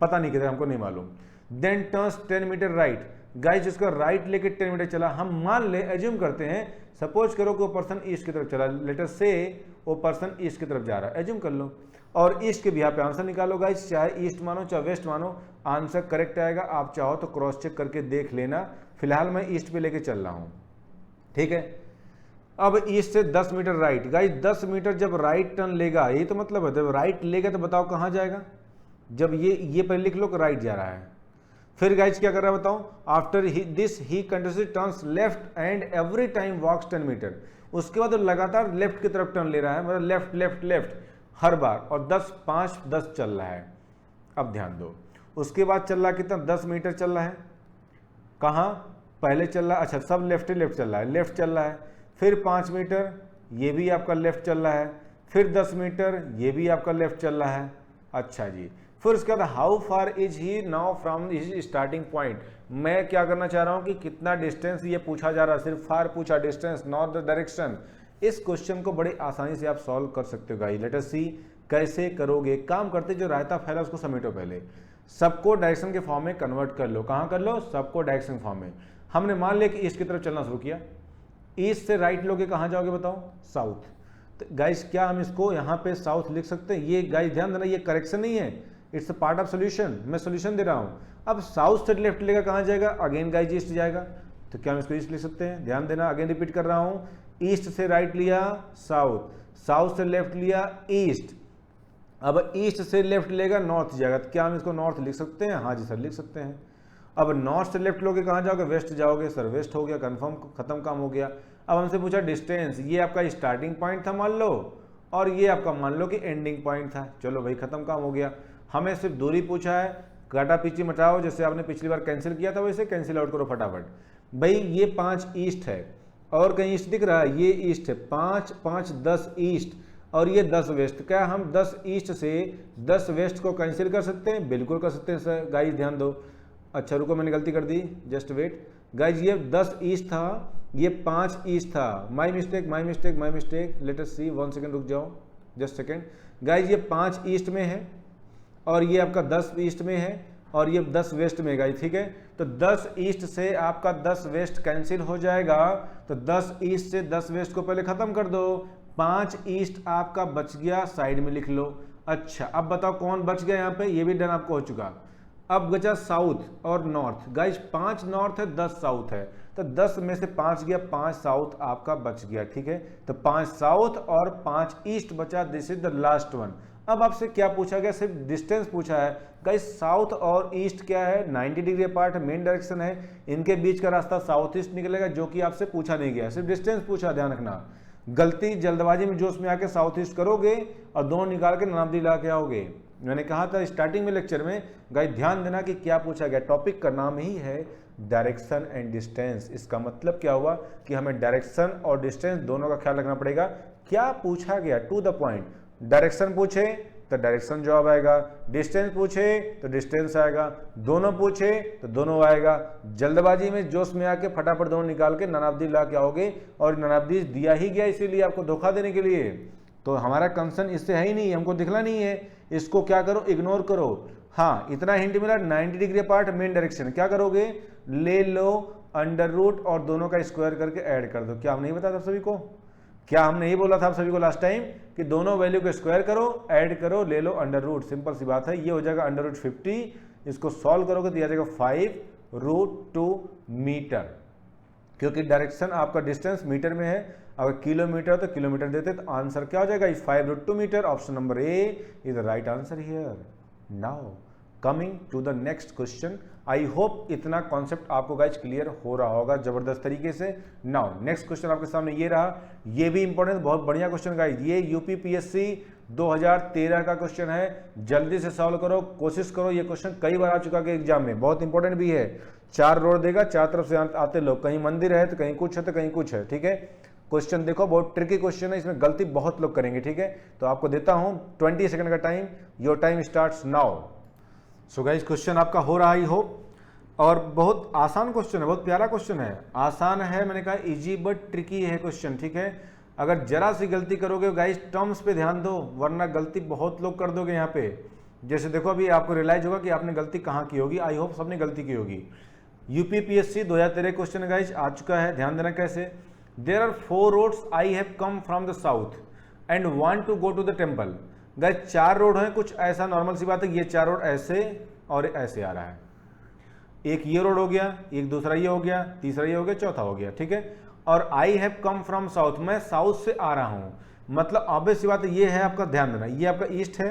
पता नहीं किधर, हमको नहीं मालूम। Then turns 10 metre right, guys इसका राइट लेके 10 मीटर चला। हम मान ले, एज्यूम करते हैं, सपोज करो कि वो पर्सन ईस्ट की तरफ चला, लेटर से वो पर्सन ईस्ट की तरफ जा रहा है, एज्यूम कर लो। और ईस्ट के भी यहाँ पे आंसर निकालो गाइस, चाहे ईस्ट मानो चाहे वेस्ट मानो, आंसर करेक्ट आएगा। आप चाहो तो क्रॉस चेक करके देख लेना। फिलहाल मैं ईस्ट पे लेके चल रहा हूँ, ठीक है। अब ईस्ट से 10 मीटर राइट, गाइस 10 मीटर जब राइट टर्न लेगा, ये तो मतलब है जब राइट लेगा तो बताओ कहाँ जाएगा। जब ये पहले लिख लो कि राइट जा रहा है। फिर गाइस क्या कर रहा है बताओ, after this he continuously turns left and every time walks 10 metre. उसके बाद लगातार लेफ्ट की तरफ टर्न ले रहा है, मतलब लेफ्ट लेफ्ट लेफ्ट हर बार, और 10 5 10 चल रहा है। अब ध्यान दो, उसके बाद चल रहा कितना, 10 मीटर चल रहा है। कहाँ पहले चल रहा है, अच्छा सब लेफ्ट ही लेफ्ट चल रहा है, लेफ्ट चल रहा है। फिर 5 मीटर ये भी आपका लेफ्ट चल रहा है। फिर 10 मीटर ये भी आपका लेफ्ट चल रहा है। अच्छा जी, फिर उसके बाद how far is he now from his starting point. मैं क्या करना चाह रहा हूँ कि कितना डिस्टेंस ये पूछा जा रहा है, सिर्फ फार पूछा, डिस्टेंस नॉट द डायरेक्शन। इस क्वेश्चन को बड़े आसानी से आप सॉल्व कर सकते हो गाइस। लेट अस सी कैसे करोगे। काम करते, जो रायता फैला उसको समेटो, पहले सबको डायरेक्शन के फॉर्म में कन्वर्ट कर लो। कहाँ कर लो, सबको डायरेक्शन फॉर्म में। हमने मान लिया कि ईस्ट की तरफ चलना शुरू किया, ईस्ट से राइट लोगे कहाँ जाओगे बताओ, साउथ। तो गाइस क्या हम इसको यहाँ पे साउथ लिख सकते हैं? ये गाइस ध्यान देना, ये करेक्शन नहीं है, it's a part of solution. मैं सोल्यूशन दे रहा हूँ। अब साउथ से लेफ्ट लेगा कहाँ जाएगा, अगेन गाइस ईस्ट जाएगा। तो क्या हम इसको ईस्ट लिख सकते हैं? ध्यान देना, अगेन रिपीट कर रहा हूँ। ईस्ट से राइट लिया साउथ, साउथ से लेफ्ट लिया ईस्ट। अब ईस्ट से लेफ्ट लेगा नॉर्थ जाएगा। तो क्या हम इसको नॉर्थ लिख सकते हैं? हाँ जी सर लिख सकते हैं। अब नॉर्थ से लेफ्ट लोगे कहाँ जाओगे, वेस्ट जाओगे। सर वेस्ट हो गया, कंफर्म, खत्म काम हो गया। अब हमसे पूछा डिस्टेंस, ये आपका स्टार्टिंग पॉइंट था मान लो, और ये आपका मान लो कि एंडिंग पॉइंट था। चलो भाई खत्म काम हो गया। हमें सिर्फ दूरी पूछा है, काटा पीछे मटाओ, जैसे आपने पिछली बार कैंसिल किया था वैसे कैंसिल आउट करो फटाफट। भाई ये 5 ईस्ट है, और कहीं ईस्ट दिख रहा है, ये ईस्ट है। 5 5 10 ईस्ट, और ये 10 वेस्ट। क्या हम 10 ईस्ट से 10 वेस्ट को कैंसिल कर सकते हैं? बिल्कुल कर सकते हैं सर। गाइस ध्यान दो, अच्छा रुको मैंने गलती कर दी, जस्ट वेट। गाइस ये 10 ईस्ट था, ये 5 ईस्ट था। My mistake my mistake my mistake. Let us see, 1 second रुक जाओ, जस्ट सेकेंड। गाइस ये 5 ईस्ट में है, और ये आपका 10 ईस्ट में है, और ये 10 वेस्ट में गाइस, ठीक है। तो 10 ईस्ट से आपका 10 वेस्ट कैंसिल हो जाएगा। तो 10 ईस्ट से 10 वेस्ट को पहले खत्म कर दो। 5 ईस्ट आपका बच गया, साइड में लिख लो। अच्छा अब बताओ कौन बच गया यहाँ पे, ये भी डन आपको हो चुका। अब बचा साउथ और नॉर्थ। गाइस 5 नॉर्थ है, 10 साउथ है। तो 10 में से 5 गया, 5 साउथ आपका बच गया, ठीक है। तो 5 साउथ और 5 ईस्ट बचा, this is the last one. अब आपसे क्या पूछा गया, सिर्फ डिस्टेंस पूछा है। गाइस साउथ और ईस्ट क्या है, 90 डिग्री अपार्ट है, मेन डायरेक्शन है। इनके बीच का रास्ता साउथ ईस्ट निकलेगा, जो कि आपसे पूछा नहीं गया, सिर्फ डिस्टेंस पूछा। ध्यान रखना, गलती जल्दबाजी में जोश में आके साउथ ईस्ट करोगे और दोनों निकाल के नाम दिला के आओगे। मैंने कहा था स्टार्टिंग में लेक्चर में, गाइस ध्यान देना कि क्या पूछा गया। टॉपिक का नाम ही है डायरेक्शन एंड डिस्टेंस। इसका मतलब क्या हुआ कि हमें डायरेक्शन और डिस्टेंस दोनों का ख्याल रखना पड़ेगा। क्या पूछा गया, टू द पॉइंट। डायरेक्शन पूछे तो डायरेक्शन जवाब आएगा, डिस्टेंस पूछे तो डिस्टेंस आएगा, दोनों पूछे तो दोनों आएगा। जल्दबाजी में जोश में आके फटाफट दोनों निकाल के नन ऑफ दी ला के आओगे, और नन ऑफ दी दिया ही गया इसीलिए आपको धोखा देने के लिए। तो हमारा कंसर्न इससे है ही नहीं, हमको दिखला नहीं है, इसको क्या करो, इग्नोर करो। हाँ, इतना हिंट मिला, 90 डिग्री अपार्ट मेन डायरेक्शन, क्या करोगे, ले लो अंडर रूट और दोनों का स्क्वायर करके ऐड कर दो। क्या हम नहीं बताया था सभी को, क्या हमने नहीं बोला था आप सभी को लास्ट टाइम कि दोनों वैल्यू को स्क्वायर करो, ऐड करो, ले लो अंडर रूट, सिंपल सी बात है। ये हो जाएगा अंडर रूट 50, इसको सॉल्व करोगे तो यह आ जाएगा 5√2 मीटर, क्योंकि डायरेक्शन आपका डिस्टेंस मीटर में है, अगर किलोमीटर तो किलोमीटर देते तो आंसर क्या हो जाएगा, 5√2 metre. Option number A is the right answer here. Now coming to the next question. I hope इतना कॉन्सेप्ट आपको गाइज क्लियर हो रहा होगा जबरदस्त तरीके से। नाउ नेक्स्ट क्वेश्चन आपके सामने ये रहा, ये भी इंपॉर्टेंट, बहुत बढ़िया क्वेश्चन गाइज, ये यूपीपीएससी 2013 का क्वेश्चन है, जल्दी से सॉल्व करो, कोशिश करो। ये क्वेश्चन कई बार आ चुका है एग्जाम में, बहुत इंपॉर्टेंट भी है। 4 रोड देगा, 4 तरफ से आते लोग, कहीं मंदिर है तो कहीं कुछ है तो कहीं कुछ है, ठीक है। क्वेश्चन देखो, बहुत ट्रिकी क्वेश्चन है, इसमें गलती बहुत लोग करेंगे, ठीक है। तो आपको देता हूं 20 सेकंड का time, your time starts now. So guys question आपका हो रहा ही हो, और बहुत आसान क्वेश्चन है, बहुत प्यारा क्वेश्चन है, आसान है, मैंने कहा इजी बट ट्रिकी है क्वेश्चन, ठीक है। अगर जरा सी गलती करोगे गाइस, टर्म्स पे ध्यान दो, वरना गलती बहुत लोग कर दोगे यहाँ पे। जैसे देखो अभी आपको रियलाइज होगा कि आपने गलती कहाँ की होगी, आई होप सबने गलती की होगी। यूपीपीएससी 2013 क्वेश्चन गाइस आ चुका है, ध्यान देना कैसे। There are 4 roads I have come from the south and want to go to the temple. Guys 4 road है, कुछ ऐसा नॉर्मल सी बात है, ये 4 रोड ऐसे और ऐसे आ रहा है, एक ये रोड हो गया, एक दूसरा ये हो गया, तीसरा ये हो गया, चौथा हो गया, ठीक है। और आई हैव कम फ्रॉम साउथ, मैं साउथ से आ रहा हूं, मतलब ऑब्वियस सी बात है, ये है आपका, ध्यान देना, ये आपका ईस्ट है,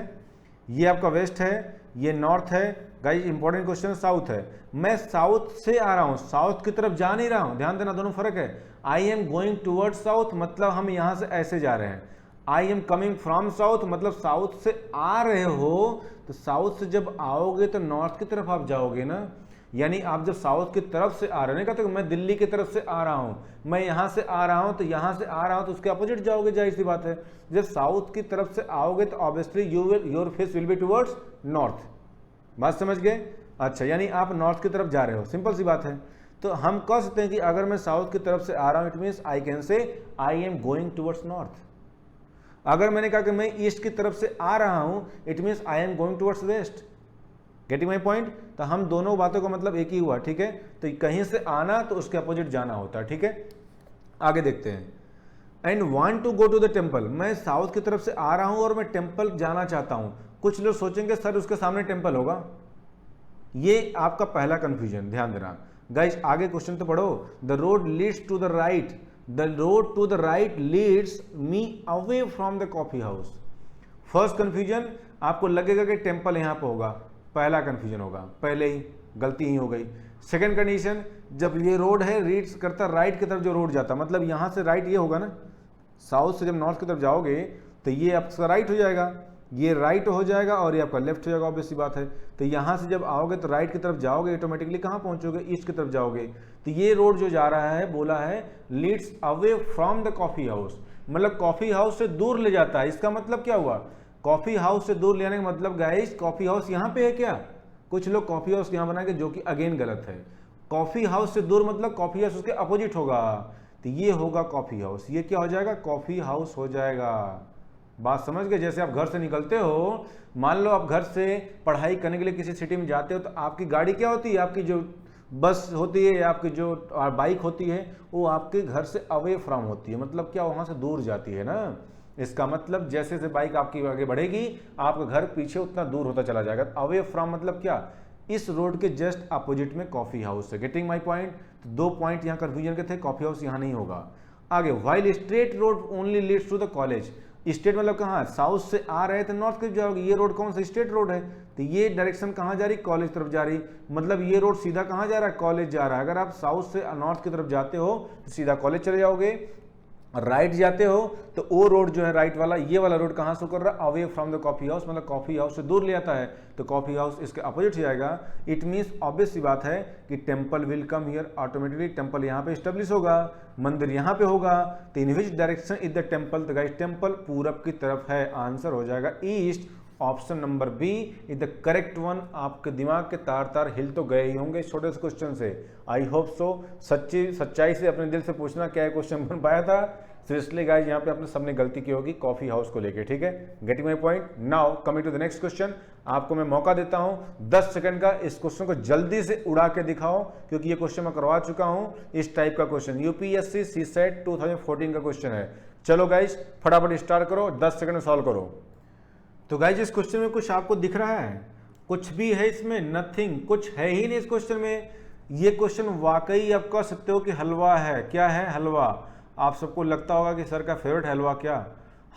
ये आपका वेस्ट है, ये नॉर्थ है। गाइस इंपॉर्टेंट क्वेश्चन साउथ है, मैं साउथ से आ रहा हूं, साउथ की तरफ जा नहीं रहा हूं, ध्यान देना, दोनों फर्क है। I am going toward south, मतलब हम यहां से ऐसे जा रहे हैं। I am coming from south, मतलब साउथ से आ रहे हो, तो साउथ से जब आओगे तो नॉर्थ की तरफ आप जाओगे ना, यानी आप जब साउथ की तरफ से आ रहे हो, नहीं कहते मैं दिल्ली की तरफ से आ रहा हूं, मैं यहां से आ रहा हूं, तो यहां से आ रहा हूं तो उसके अपोजिट जाओगे, जाहिर सी बात है। जब साउथ की तरफ से आओगे तो obviously your face will be towards north, बात समझ गए। अच्छा, यानी आप नॉर्थ की तरफ जा रहे हो, सिंपल सी बात है। तो हम कह सकते हैं कि अगर मैं साउथ की तरफ से आ रहा हूं, it means I can say I am going towards north. अगर मैंने कहा कि मैं ईस्ट की तरफ से आ रहा हूं, it means I am going towards waste. Getting my point. तो हम दोनों बातों का मतलब एक ही हुआ, ठीक है। तो कहीं से आना तो उसके अपोजिट जाना होता है, ठीक है। आगे देखते हैं। And want to go to the temple, मैं साउथ की तरफ से आ रहा हूं और मैं टेम्पल जाना चाहता हूं। कुछ लोग सोचेंगे सर उसके सामने टेम्पल होगा, ये आपका पहला कंफ्यूजन, ध्यान देना गाइस। आगे क्वेश्चन तो पढ़ो। The road leads to the right, the road to the right leads me away from the coffee house. First confusion, आपको लगेगा कि टेम्पल यहां पर होगा, पहला कंफ्यूजन होगा, पहले ही गलती ही हो गई। सेकंड कंडीशन, जब ये रोड है रीड्स करता राइट की तरफ जो रोड जाता, मतलब यहां से राइट ये होगा ना, साउथ से जब नॉर्थ की तरफ जाओगे तो ये आपका राइट हो जाएगा, ये राइट हो जाएगा और ये आपका लेफ्ट हो जाएगा, ऑब्वियस सी बात है। तो यहाँ से जब आओगे तो राइट की तरफ जाओगे, ऑटोमेटिकली कहाँ पहुँचोगे, ईस्ट की तरफ जाओगे। तो ये रोड जो जा रहा है, बोला है leads away from the coffee house, मतलब कॉफी हाउस से दूर ले जाता है। इसका मतलब क्या हुआ, कॉफी हाउस से दूर ले जाने का मतलब गाइस, कॉफी हाउस यहाँ पे है क्या, कुछ लोग कॉफी हाउस यहाँ बनाएंगे, जो कि अगेन गलत है। कॉफी हाउस से दूर मतलब कॉफी हाउस उसके अपोजिट होगा, तो ये होगा कॉफी हाउस, ये क्या हो जाएगा, कॉफी हाउस हो जाएगा। बात समझ गए। जैसे आप घर से निकलते हो, मान लो आप घर से पढ़ाई करने के लिए किसी सिटी में जाते हो, तो आपकी गाड़ी क्या होती है, आपकी जो बस होती है, आपकी जो बाइक होती है, वो आपके घर से अवे फ्रॉम होती है, मतलब क्या वहाँ से दूर जाती है ना। इसका मतलब जैसे जैसे बाइक आपकी आगे बढ़ेगी, आपका घर पीछे उतना दूर होता चला जाएगा। अवे फ्रॉम मतलब क्या, इस रोड के जस्ट अपोजिट में कॉफी हाउस है। Getting my point. तो 2 पॉइंट यहाँ कंफ्यूजन के थे, कॉफी हाउस यहाँ नहीं होगा। आगे, while straight road only leads to the college. State मतलब कहाँ, साउथ से आ रहे थे नॉर्थ की जाओगे, ये रोड कौन सा, स्टेट रोड है, तो ये डायरेक्शन कहाँ जा रही, कॉलेज तरफ जा रही, मतलब ये रोड सीधा कहाँ जा रहा है, कॉलेज जा रहा है। अगर आप साउथ से नॉर्थ की तरफ जाते हो तो सीधा कॉलेज चले जाओगे, राइट जाते हो तो वो रोड जो है राइट वाला, ये वाला रोड कहाँ से कर रहा है, away from the coffee house, मतलब कॉफी हाउस से दूर ले आता है, तो कॉफी हाउस इसके अपोजिट हो जाएगा। इट मीन्स ऑब्वियस सी बात है कि temple will come here, automatically temple यहाँ पे स्टेब्लिश होगा, मंदिर यहाँ पे होगा। तो in which direction is the temple, तो गाइस टेम्पल पूरब की तरफ है, आंसर हो जाएगा east. Option number B is the correct one. आपके दिमाग के तार तार हिल तो गए ही होंगे इस छोटे से क्वेश्चन से। I hope so. सच्चाई से अपने दिल से पूछना क्या ये क्वेश्चन बन पाया था। सीरियसली गाइस यहाँ पे आपने सबने गलती की होगी कॉफी हाउस को लेके, ठीक है। Getting my point. Now coming to the next question. आपको मैं मौका देता हूं 10 सेकंड का, इस क्वेश्चन को जल्दी से उड़ा के दिखाओ क्योंकि ये क्वेश्चन मैं करवा चुका हूं। इस टाइप का क्वेश्चन यूपीएससी सीसेट 2014 का क्वेश्चन है। चलो गाइस फटाफट स्टार्ट करो, 10 सेकंड में सॉल्व करो। तो गाइस इस क्वेश्चन में कुछ आपको दिख रहा है? कुछ भी है इसमें? नथिंग, कुछ है ही नहीं इस क्वेश्चन में। ये क्वेश्चन वाकई आप कह सकते हो कि हलवा है। क्या है? हलवा। आप सबको लगता होगा कि सर का फेवरेट हलवा, क्या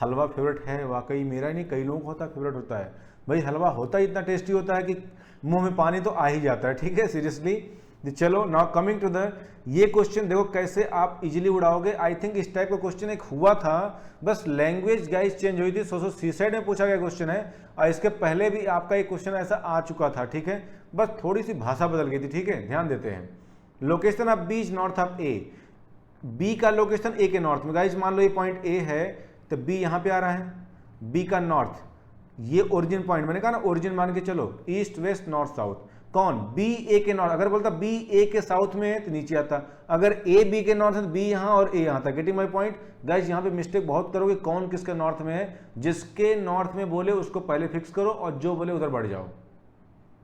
हलवा फेवरेट है? वाकई मेरा ही नहीं, कई लोगों को होता है, फेवरेट होता है। भाई हलवा होता ही इतना टेस्टी होता है कि मुंह में पानी तो आ ही जाता है, ठीक है। सीरियसली चलो नाउ कमिंग टू द ये क्वेश्चन देखो कैसे आप इजीली उड़ाओगे। आई थिंक इस टाइप का क्वेश्चन एक हुआ था, बस लैंग्वेज गाइस चेंज हुई थी। सो सीसेट में पूछा गया क्वेश्चन है और इसके पहले भी आपका एक क्वेश्चन ऐसा आ चुका था, ठीक है। बस थोड़ी सी भाषा बदल गई थी, ठीक है। ध्यान देते हैं। Location of B is north of A. B का लोकेशन ए के नॉर्थ में। गाइस मान लो ये पॉइंट ए है तो बी यहाँ पे आ रहा है, बी का नॉर्थ, ये ओरिजिन पॉइंट, मैंने कहा ना ओरिजिन मान के चलो, ईस्ट वेस्ट नॉर्थ साउथ। कौन? बी ए के नॉर्थ। अगर बोलता बी ए के साउथ में है तो नीचे आता, अगर ए बी के नॉर्थ है तो बी यहाँ और ए यहाँ था। Getting my point. गाइस यहाँ पे मिस्टेक बहुत करोगे, कौन किसके नॉर्थ में है। जिसके नॉर्थ में बोले उसको पहले फिक्स करो और जो बोले उधर बढ़ जाओ,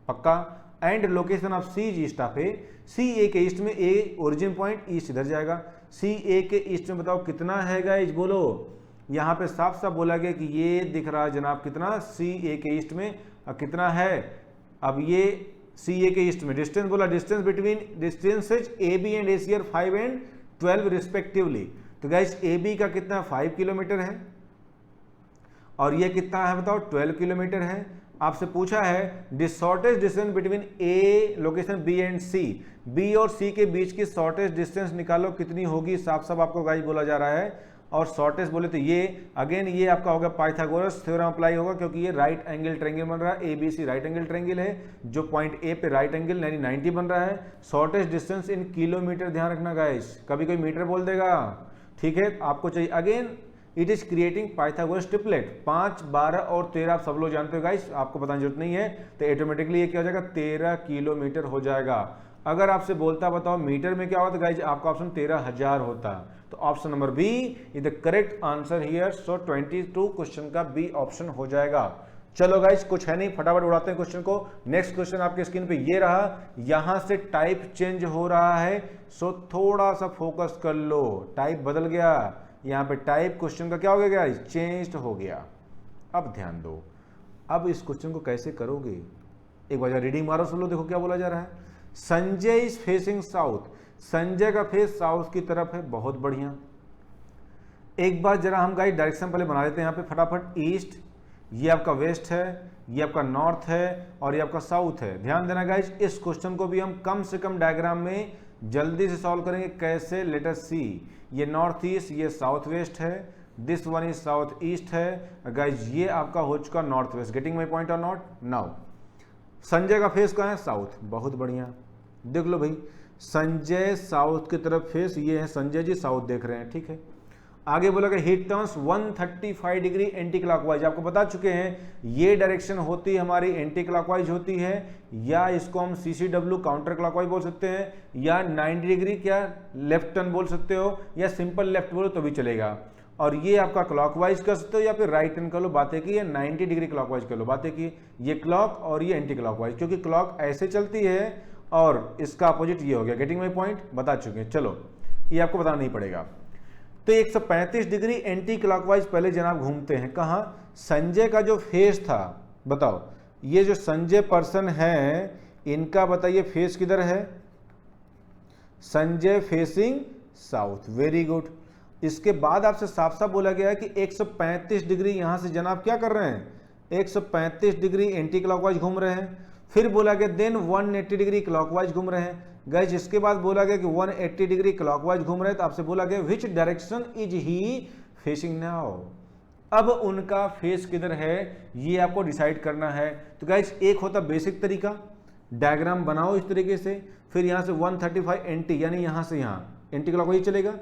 पक्का। And location of C is east of A. C A के ईस्ट में, ए ओरिजिन पॉइंट, ईस्ट इधर जाएगा। सी ए के ईस्ट में बताओ कितना है गाइस, बोलो। यहाँ पे साफ साफ बोला गया कि ये दिख रहा है जनाब कितना, सी ए के ईस्ट में कितना है। अब ये सी ए के ईस्ट में डिस्टेंस बोला, distance between distances A B and A C are 5 and 12 respectively. तो गाइस ए बी का कितना 5 किलोमीटर है और ये कितना है बताओ 12 किलोमीटर है। आपसे पूछा है the shortest distance between a location B and C. B और सी के बीच की शॉर्टेस्ट डिस्टेंस निकालो कितनी होगी, साफ साफ आपको गाइस बोला जा रहा है। और शॉर्टेस्ट बोले तो ये अगेन ये आपका होगा पाइथागोरस थ्योरम अप्लाई होगा क्योंकि ये राइट एंगल ट्रायंगल बन रहा है। A B C right angle triangle है, जो पॉइंट ए पे राइट एंगल यानी 90 बन रहा है। शॉर्टेस्ट डिस्टेंस इन किलोमीटर, ध्यान रखना गाइस, कभी कोई मीटर बोल देगा, ठीक है। आपको चाहिए again it is creating Pythagoras triplet. 5, 12 और 13 आप सब लोग जानते हो गाइस, आपको बताने की जरूरत नहीं है। तो ऑटोमेटिकली ये क्या हो जाएगा 13 किलोमीटर हो जाएगा। अगर आपसे बोलता बताओ मीटर में क्या होता गाइस, आपका ऑप्शन 13,000 होता। तो option number B is the correct answer here. So 22 question का बी ऑप्शन हो जाएगा। चलो गाइस कुछ है नहीं, फटाफट उड़ाते हैं क्वेश्चन को। नेक्स्ट क्वेश्चन आपके स्क्रीन पे ये रहा, यहां से टाइप चेंज हो रहा है, सो थोड़ा सा फोकस कर लो। टाइप बदल गया, यहाँ पे टाइप क्वेश्चन का क्या हो गया गाइस, चेंज हो गया। अब ध्यान दो, अब इस क्वेश्चन को कैसे करोगे, एक बार रीडिंग मारो सुन लो, देखो क्या बोला जा रहा है। Sanjay is facing south. Sanjay का फेस साउथ की तरफ है, बहुत बढ़िया। एक बार जरा हम गाइस डायरेक्शन पहले बना लेते हैं यहाँ पे फटाफट। ईस्ट, ये आपका वेस्ट है, ये आपका नॉर्थ है और ये आपका साउथ है। ध्यान देना गाइस, इस क्वेश्चन को भी हम कम से कम डायग्राम में जल्दी से सॉल्व करेंगे। कैसे, लेट अस सी। ये नॉर्थ ईस्ट, ये साउथ वेस्ट है, this one is south east है गाइस, ये आपका हो चुका north west. Getting my point और नॉट। नाउ संजय का फेस कहाँ है, साउथ, बहुत बढ़िया। देख लो भाई, संजय साउथ की तरफ फेस, ये है संजय जी साउथ देख रहे हैं, ठीक है। आगे बोला कि heat turns 135 degree anti clockwise. आपको बता चुके हैं ये डायरेक्शन होती है हमारी एंटी क्लॉकवाइज होती है, या इसको हम CCW काउंटर क्लॉकवाइज बोल सकते हैं, या 90 डिग्री क्या लेफ्ट टर्न बोल सकते हो, या सिंपल लेफ्ट बोलो तो भी चलेगा। और ये आपका क्लॉकवाइज कर सकते हो या फिर राइट टर्न कर लो, बातें की, या 90 डिग्री क्लॉकवाइज कर लो, बातें की। ये क्लॉक और ये एंटी क्लॉकवाइज, क्योंकि क्लॉक ऐसे चलती है और इसका अपोजिट ये हो गया। गेटिंग माई पॉइंट, बता चुके हैं। चलो ये आपको बताना नहीं पड़ेगा। तो 135 डिग्री एंटी क्लॉकवाइज पहले जनाब घूमते हैं। कहाँ? संजय का जो फेस था, बताओ ये जो संजय पर्सन है इनका बताइए फेस किधर है, Sanjay facing south. Very good. इसके बाद आपसे साफ साफ बोला गया है कि 135 डिग्री यहां से जनाब क्या कर रहे हैं, 135 डिग्री एंटी क्लॉकवाइज घूम रहे हैं। फिर बोला गया देन 180 डिग्री क्लॉकवाइज घूम रहे हैं। गाइस इसके बाद बोला गया कि 180 डिग्री क्लॉकवाइज घूम रहे हैं, तो आपसे बोला गया विच direction is he facing now. अब उनका फेस किधर है ये आपको डिसाइड करना है। तो गाइस एक होता बेसिक तरीका, डायग्राम बनाओ इस तरीके से, फिर यहाँ से 135 एंटी यानी यहाँ से यहाँ एंटी क्लॉकवाइज चलेगा,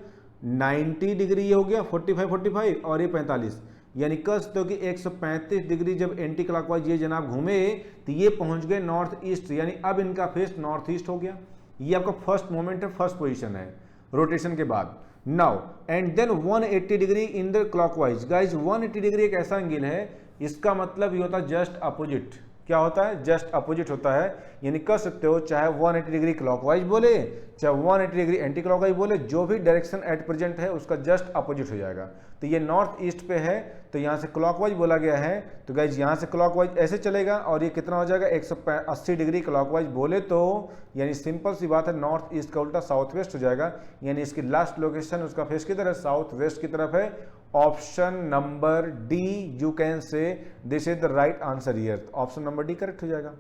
90 डिग्री ये हो गया 45 और ये 45, यानी कह सकते हो कि 135 डिग्री जब एंटी क्लॉकवाइज ये जनाब घूमे तो ये पहुंच गए नॉर्थ ईस्ट, यानी अब इनका फेस नॉर्थ ईस्ट हो गया। ये आपका फर्स्ट मोमेंट है, फर्स्ट पोजीशन है रोटेशन के बाद। Now and then 180 degree in the clockwise. Guys 180 degree एक ऐसा एंगल है, इसका मतलब ये होता है जस्ट अपोजिट। क्या होता है? जस्ट अपोजिट होता है। यानी कह सकते हो चाहे 180 डिग्री क्लॉकवाइज बोले चाहे 180 डिग्री एंटी क्लॉकवाइज बोले, जो भी डायरेक्शन एट प्रेजेंट है उसका जस्ट अपोजिट हो जाएगा। तो ये नॉर्थ ईस्ट पे है तो यहाँ से क्लॉकवाइज बोला गया है, तो गाइज यहाँ से क्लॉकवाइज ऐसे चलेगा और ये कितना हो जाएगा 180 डिग्री क्लॉकवाइज बोले तो, यानी सिंपल सी बात है नॉर्थ ईस्ट का उल्टा साउथ वेस्ट हो जाएगा। यानी इसकी लास्ट लोकेशन उसका फेस किधर है? साउथ वेस्ट की तरफ है। Option number D, you can say this is the right answer here. Option number D correct हो जाएगा।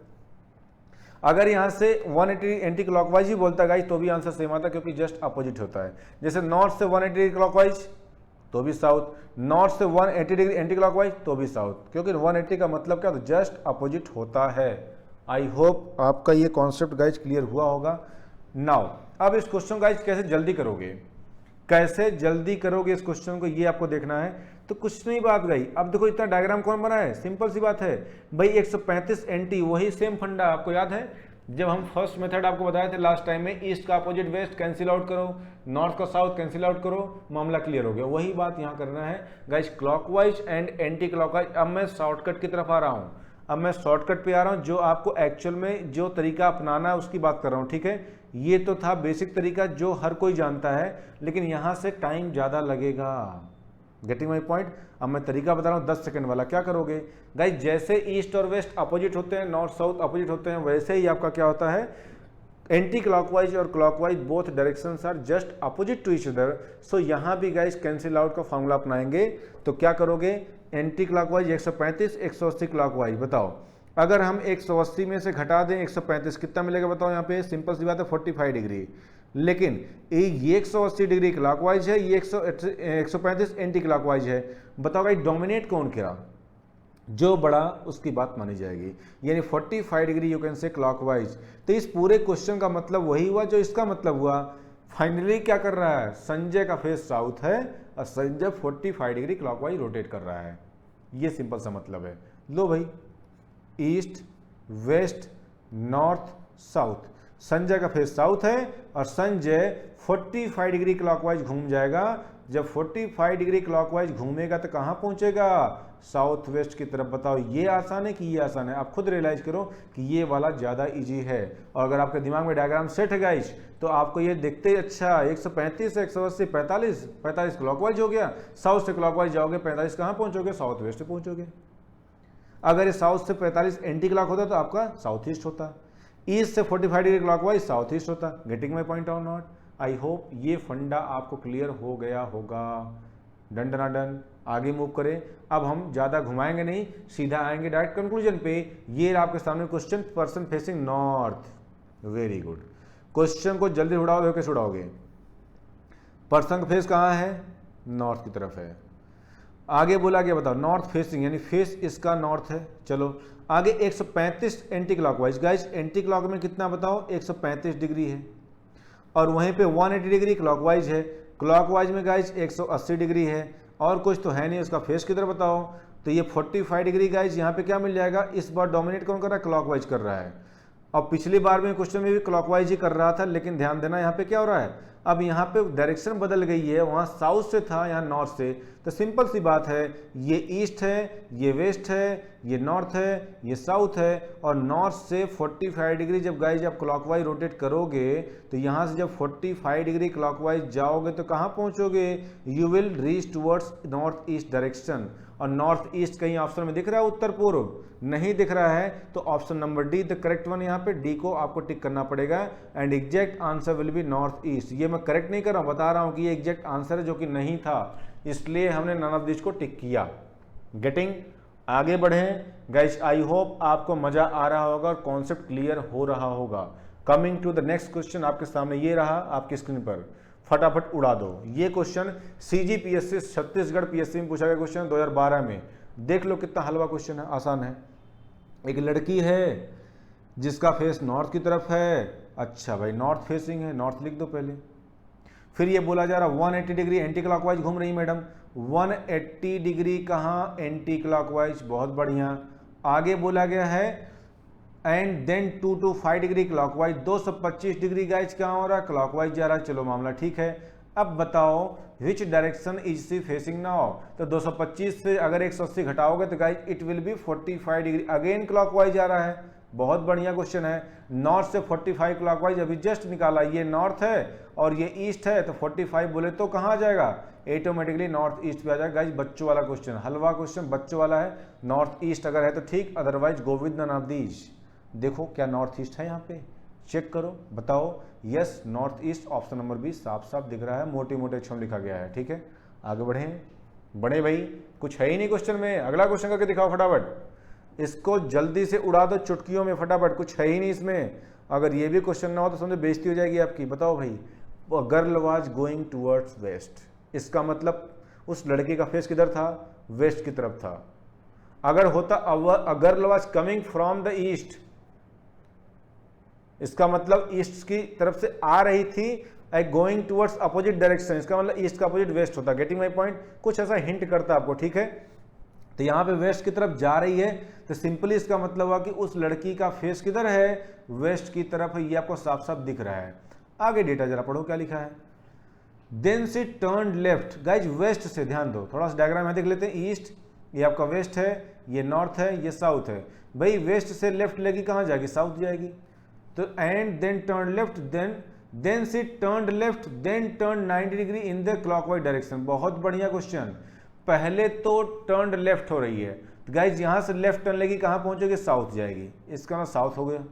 अगर यहां से 180 एंटी क्लॉकवाइज ही बोलता गाइज तो भी आंसर सेम आता, क्योंकि जस्ट अपोजिट होता है। जैसे नॉर्थ से 180 डिग्री क्लॉकवाइज तो भी साउथ, नॉर्थ से 180 डिग्री एंटी क्लॉकवाइज तो भी साउथ, क्योंकि 180 का मतलब क्या? तो जस्ट अपोजिट होता है। आई होप आपका ये कॉन्सेप्ट गाइज क्लियर हुआ होगा। नाउ अब इस क्वेश्चन गाइज कैसे जल्दी करोगे, कैसे जल्दी करोगे इस क्वेश्चन को, ये आपको देखना है। तो कुछ नहीं बात गई। अब देखो इतना डायग्राम कौन बना है? सिंपल सी बात है भाई, 135 एंटी, वही सेम फंडा आपको याद है जब हम फर्स्ट मेथड आपको बताए थे लास्ट टाइम में, ईस्ट का अपोजिट वेस्ट कैंसिल आउट करो, नॉर्थ का साउथ कैंसिल आउट करो, मामला क्लियर हो गया। वही बात यहाँ करना है guys, clockwise and anti clockwise. अब मैं शॉर्टकट की तरफ आ रहा हूँ, अब मैं शॉर्टकट पे आ रहा हूँ, जो आपको एक्चुअल में जो तरीका अपनाना है उसकी बात कर रहा हूँ, ठीक है। ये तो था बेसिक तरीका जो हर कोई जानता है, लेकिन यहाँ से टाइम ज़्यादा लगेगा। Getting my point? अब मैं तरीका बता रहा हूँ 10 सेकंड वाला। क्या करोगे गाइस, जैसे ईस्ट और वेस्ट अपोजिट होते हैं, नॉर्थ साउथ अपोजिट होते हैं, वैसे ही आपका क्या होता है, एंटी क्लॉकवाइज और clockwise both directions are just opposite to each other. So यहाँ भी गाइस कैंसिल आउट का फॉर्मूला अपनाएंगे। तो क्या करोगे, एंटी क्लॉकवाइज 135, 180 क्लॉकवाइज। बताओ अगर हम 180 में से घटा दें 135, कितना मिलेगा बताओ? यहाँ पे सिंपल सी बात है 45 डिग्री। लेकिन ये 180 डिग्री क्लॉकवाइज है, ये 135 एंटी क्लॉकवाइज है। बताओ भाई डोमिनेट कौन किया? जो बड़ा उसकी बात मानी जाएगी, यानी 45 डिग्री यू कैन से क्लॉकवाइज। तो इस पूरे क्वेश्चन का मतलब वही हुआ जो इसका मतलब हुआ। फाइनली क्या कर रहा है, संजय का फेस साउथ है और संजय 45 डिग्री क्लॉकवाइज रोटेट कर रहा है। ये सिंपल सा मतलब है। लो भाई, east west north south, Sanjay का फेस साउथ है और संजय 45 डिग्री क्लॉकवाइज घूम जाएगा। जब 45 डिग्री क्लॉकवाइज घूमेगा तो कहाँ पहुंचेगा? साउथ वेस्ट की तरफ। बताओ ये आसान है कि ये आसान है? आप खुद रियलाइज करो कि ये वाला ज़्यादा इजी है। और अगर आपके दिमाग में डायग्राम सेट है गाइस, तो आपको ये देखते ही अच्छा 135 180 45 क्लॉकवाइज हो गया। साउथ से क्लॉकवाइज जाओगे 45 कहाँ पहुँचोगे? South west पहुँचोगे। अगर ये साउथ से 45 एंटी क्लॉक होता तो आपका साउथ ईस्ट होता। ईस्ट से 45 डिग्री क्लॉकवाइज साउथ ईस्ट होता। गेटिंग माई पॉइंट और नॉट? आई होप ये फंडा आपको क्लियर हो गया होगा। डन डना डन, आगे मूव करें। अब हम ज़्यादा घुमाएंगे नहीं, सीधा आएंगे डायरेक्ट कंक्लूजन पे। ये आपके सामने question, person facing north. Very good. Question को जल्दी उड़ाओगे, कैसे उड़ाओगे? पर्सन का फेस कहाँ है? नॉर्थ की तरफ है। आगे बोला गया, बताओ नॉर्थ फेसिंग, यानी फेस इसका नॉर्थ है। चलो आगे 135 anti clockwise. Guys anti clock में कितना बताओ? 135 डिग्री है। और वहीं पे 180 डिग्री क्लॉकवाइज है। क्लॉकवाइज में गाइस 180 डिग्री है, और कुछ तो है नहीं। उसका फेस किधर बताओ? तो ये 45 डिग्री गाइस यहाँ पे क्या मिल जाएगा? इस बार डोमिनेट कौन कर रहा है? क्लॉकवाइज कर रहा है। और पिछली बार में क्वेश्चन में भी क्लॉकवाइज ही कर रहा था, लेकिन ध्यान देना यहाँ पे क्या हो रहा है, अब यहाँ पे डायरेक्शन बदल गई है। वहाँ साउथ से था, यहाँ नॉर्थ से। तो सिंपल सी बात है, ये ईस्ट है, ये वेस्ट है, ये नॉर्थ है, ये साउथ है। और नॉर्थ से 45 डिग्री जब गाइज आप क्लॉकवाइज रोटेट करोगे, तो यहाँ से जब 45 डिग्री क्लॉकवाइज जाओगे तो कहाँ पहुँचोगे? You will reach towards north east direction. और नॉर्थ ईस्ट कहीं ऑप्शन में दिख रहा है? उत्तर पूर्व नहीं दिख रहा है, तो option number D the correct one. यहाँ पे डी को आपको टिक करना पड़ेगा and exact answer will be north east. ये मैं करेक्ट नहीं कर रहा हूँ, बता रहा हूँ कि ये एग्जैक्ट आंसर है, जो कि नहीं था, इसलिए हमने नन ऑफ दिस को टिक किया। गेटिंग? आगे बढ़ें गाइस। आई होप आपको मजा आ रहा होगा और कॉन्सेप्ट क्लियर हो रहा होगा। Coming to the next question, आपके सामने ये रहा आपकी स्क्रीन पर, फटाफट उड़ा दो। ये क्वेश्चन CGPSC छत्तीसगढ़ PSC में पूछा गया क्वेश्चन 2012 में। देख लो कितना हलवा क्वेश्चन है, आसान है। एक लड़की है जिसका फेस नॉर्थ की तरफ है। अच्छा भाई नॉर्थ फेसिंग है, नॉर्थ लिख दो पहले। फिर ये बोला जा रहा 180 डिग्री एंटी क्लॉकवाइज घूम रही मैडम, 180 डिग्री कहाँ एंटी क्लॉकवाइज, बहुत बढ़िया। आगे बोला गया है and then 225 degree clockwise, 225 degree guys कहाँ हो रहा है, क्लॉकवाइज जा रहा है। चलो मामला ठीक है। अब बताओ विच direction is sea facing now, तो 225 से अगर 180 घटाओगे तो guys it will B 45 degree, again clockwise जा रहा है। बहुत बढ़िया क्वेश्चन है। नॉर्थ से 45 क्लॉकवाइज अभी जस्ट निकाला, ये नॉर्थ है और ये ईस्ट है, तो 45 बोले तो कहाँ आ जाएगा, ऑटोमेटिकली नॉर्थ ईस्ट पे आ जाएगा। गाइज बच्चों वाला क्वेश्चन, हलवा क्वेश्चन बच्चों वाला है। नॉर्थ ईस्ट अगर है तो ठीक, otherwise go with none of these. देखो क्या नॉर्थ ईस्ट है यहाँ पे, चेक करो, बताओ। Yes north east, option number B साफ साफ दिख रहा है, मोटे मोटे अक्षरों लिखा गया है। ठीक है, आगे बढ़े बड़े भाई, कुछ है ही नहीं क्वेश्चन में। अगला क्वेश्चन करके दिखाओ फटाफट, इसको जल्दी से उड़ा दो चुटकियों में फटाफट, कुछ है ही नहीं इसमें। अगर ये भी क्वेश्चन ना हो तो समझो बेइज्जती हो जाएगी आपकी। बताओ भाई, girl was going towards west, इसका मतलब उस लड़के का फेस किधर था, वेस्ट की तरफ था। अगर होता a girl was coming from the east, इसका मतलब ईस्ट की तरफ से आ रही थी, I going towards opposite direction, इसका मतलब ईस्ट का अपोजिट वेस्ट होता। गेटिंग माई पॉइंट, कुछ ऐसा हिंट करता आपको। ठीक है, तो यहाँ पे वेस्ट की तरफ जा रही है, तो सिंपली इसका मतलब हुआ कि उस लड़की का फेस किधर है, वेस्ट की तरफ है। ये आपको साफ साफ दिख रहा है। आगे डेटा जरा पढ़ो क्या लिखा है। Then she turn left, guys waste से, ध्यान दो थोड़ा सा डायग्राम यहाँ देख लेते हैं। ईस्ट ये आपका वेस्ट है, ये नॉर्थ है, ये साउथ है। भाई वेस्ट से लेफ्ट लेगी कहाँ जाएगी, साउथ जाएगी। तो and then turn left, then she turn left, then turn 90 degree in the clockwise direction. बहुत बढ़िया क्वेश्चन। पहले तो टर्न लेफ्ट हो रही है, तो गाइज यहां से लेफ्ट टर्न लेगी कहां पहुंचेगी, साउथ जाएगी, इसका मतलब साउथ हो गया।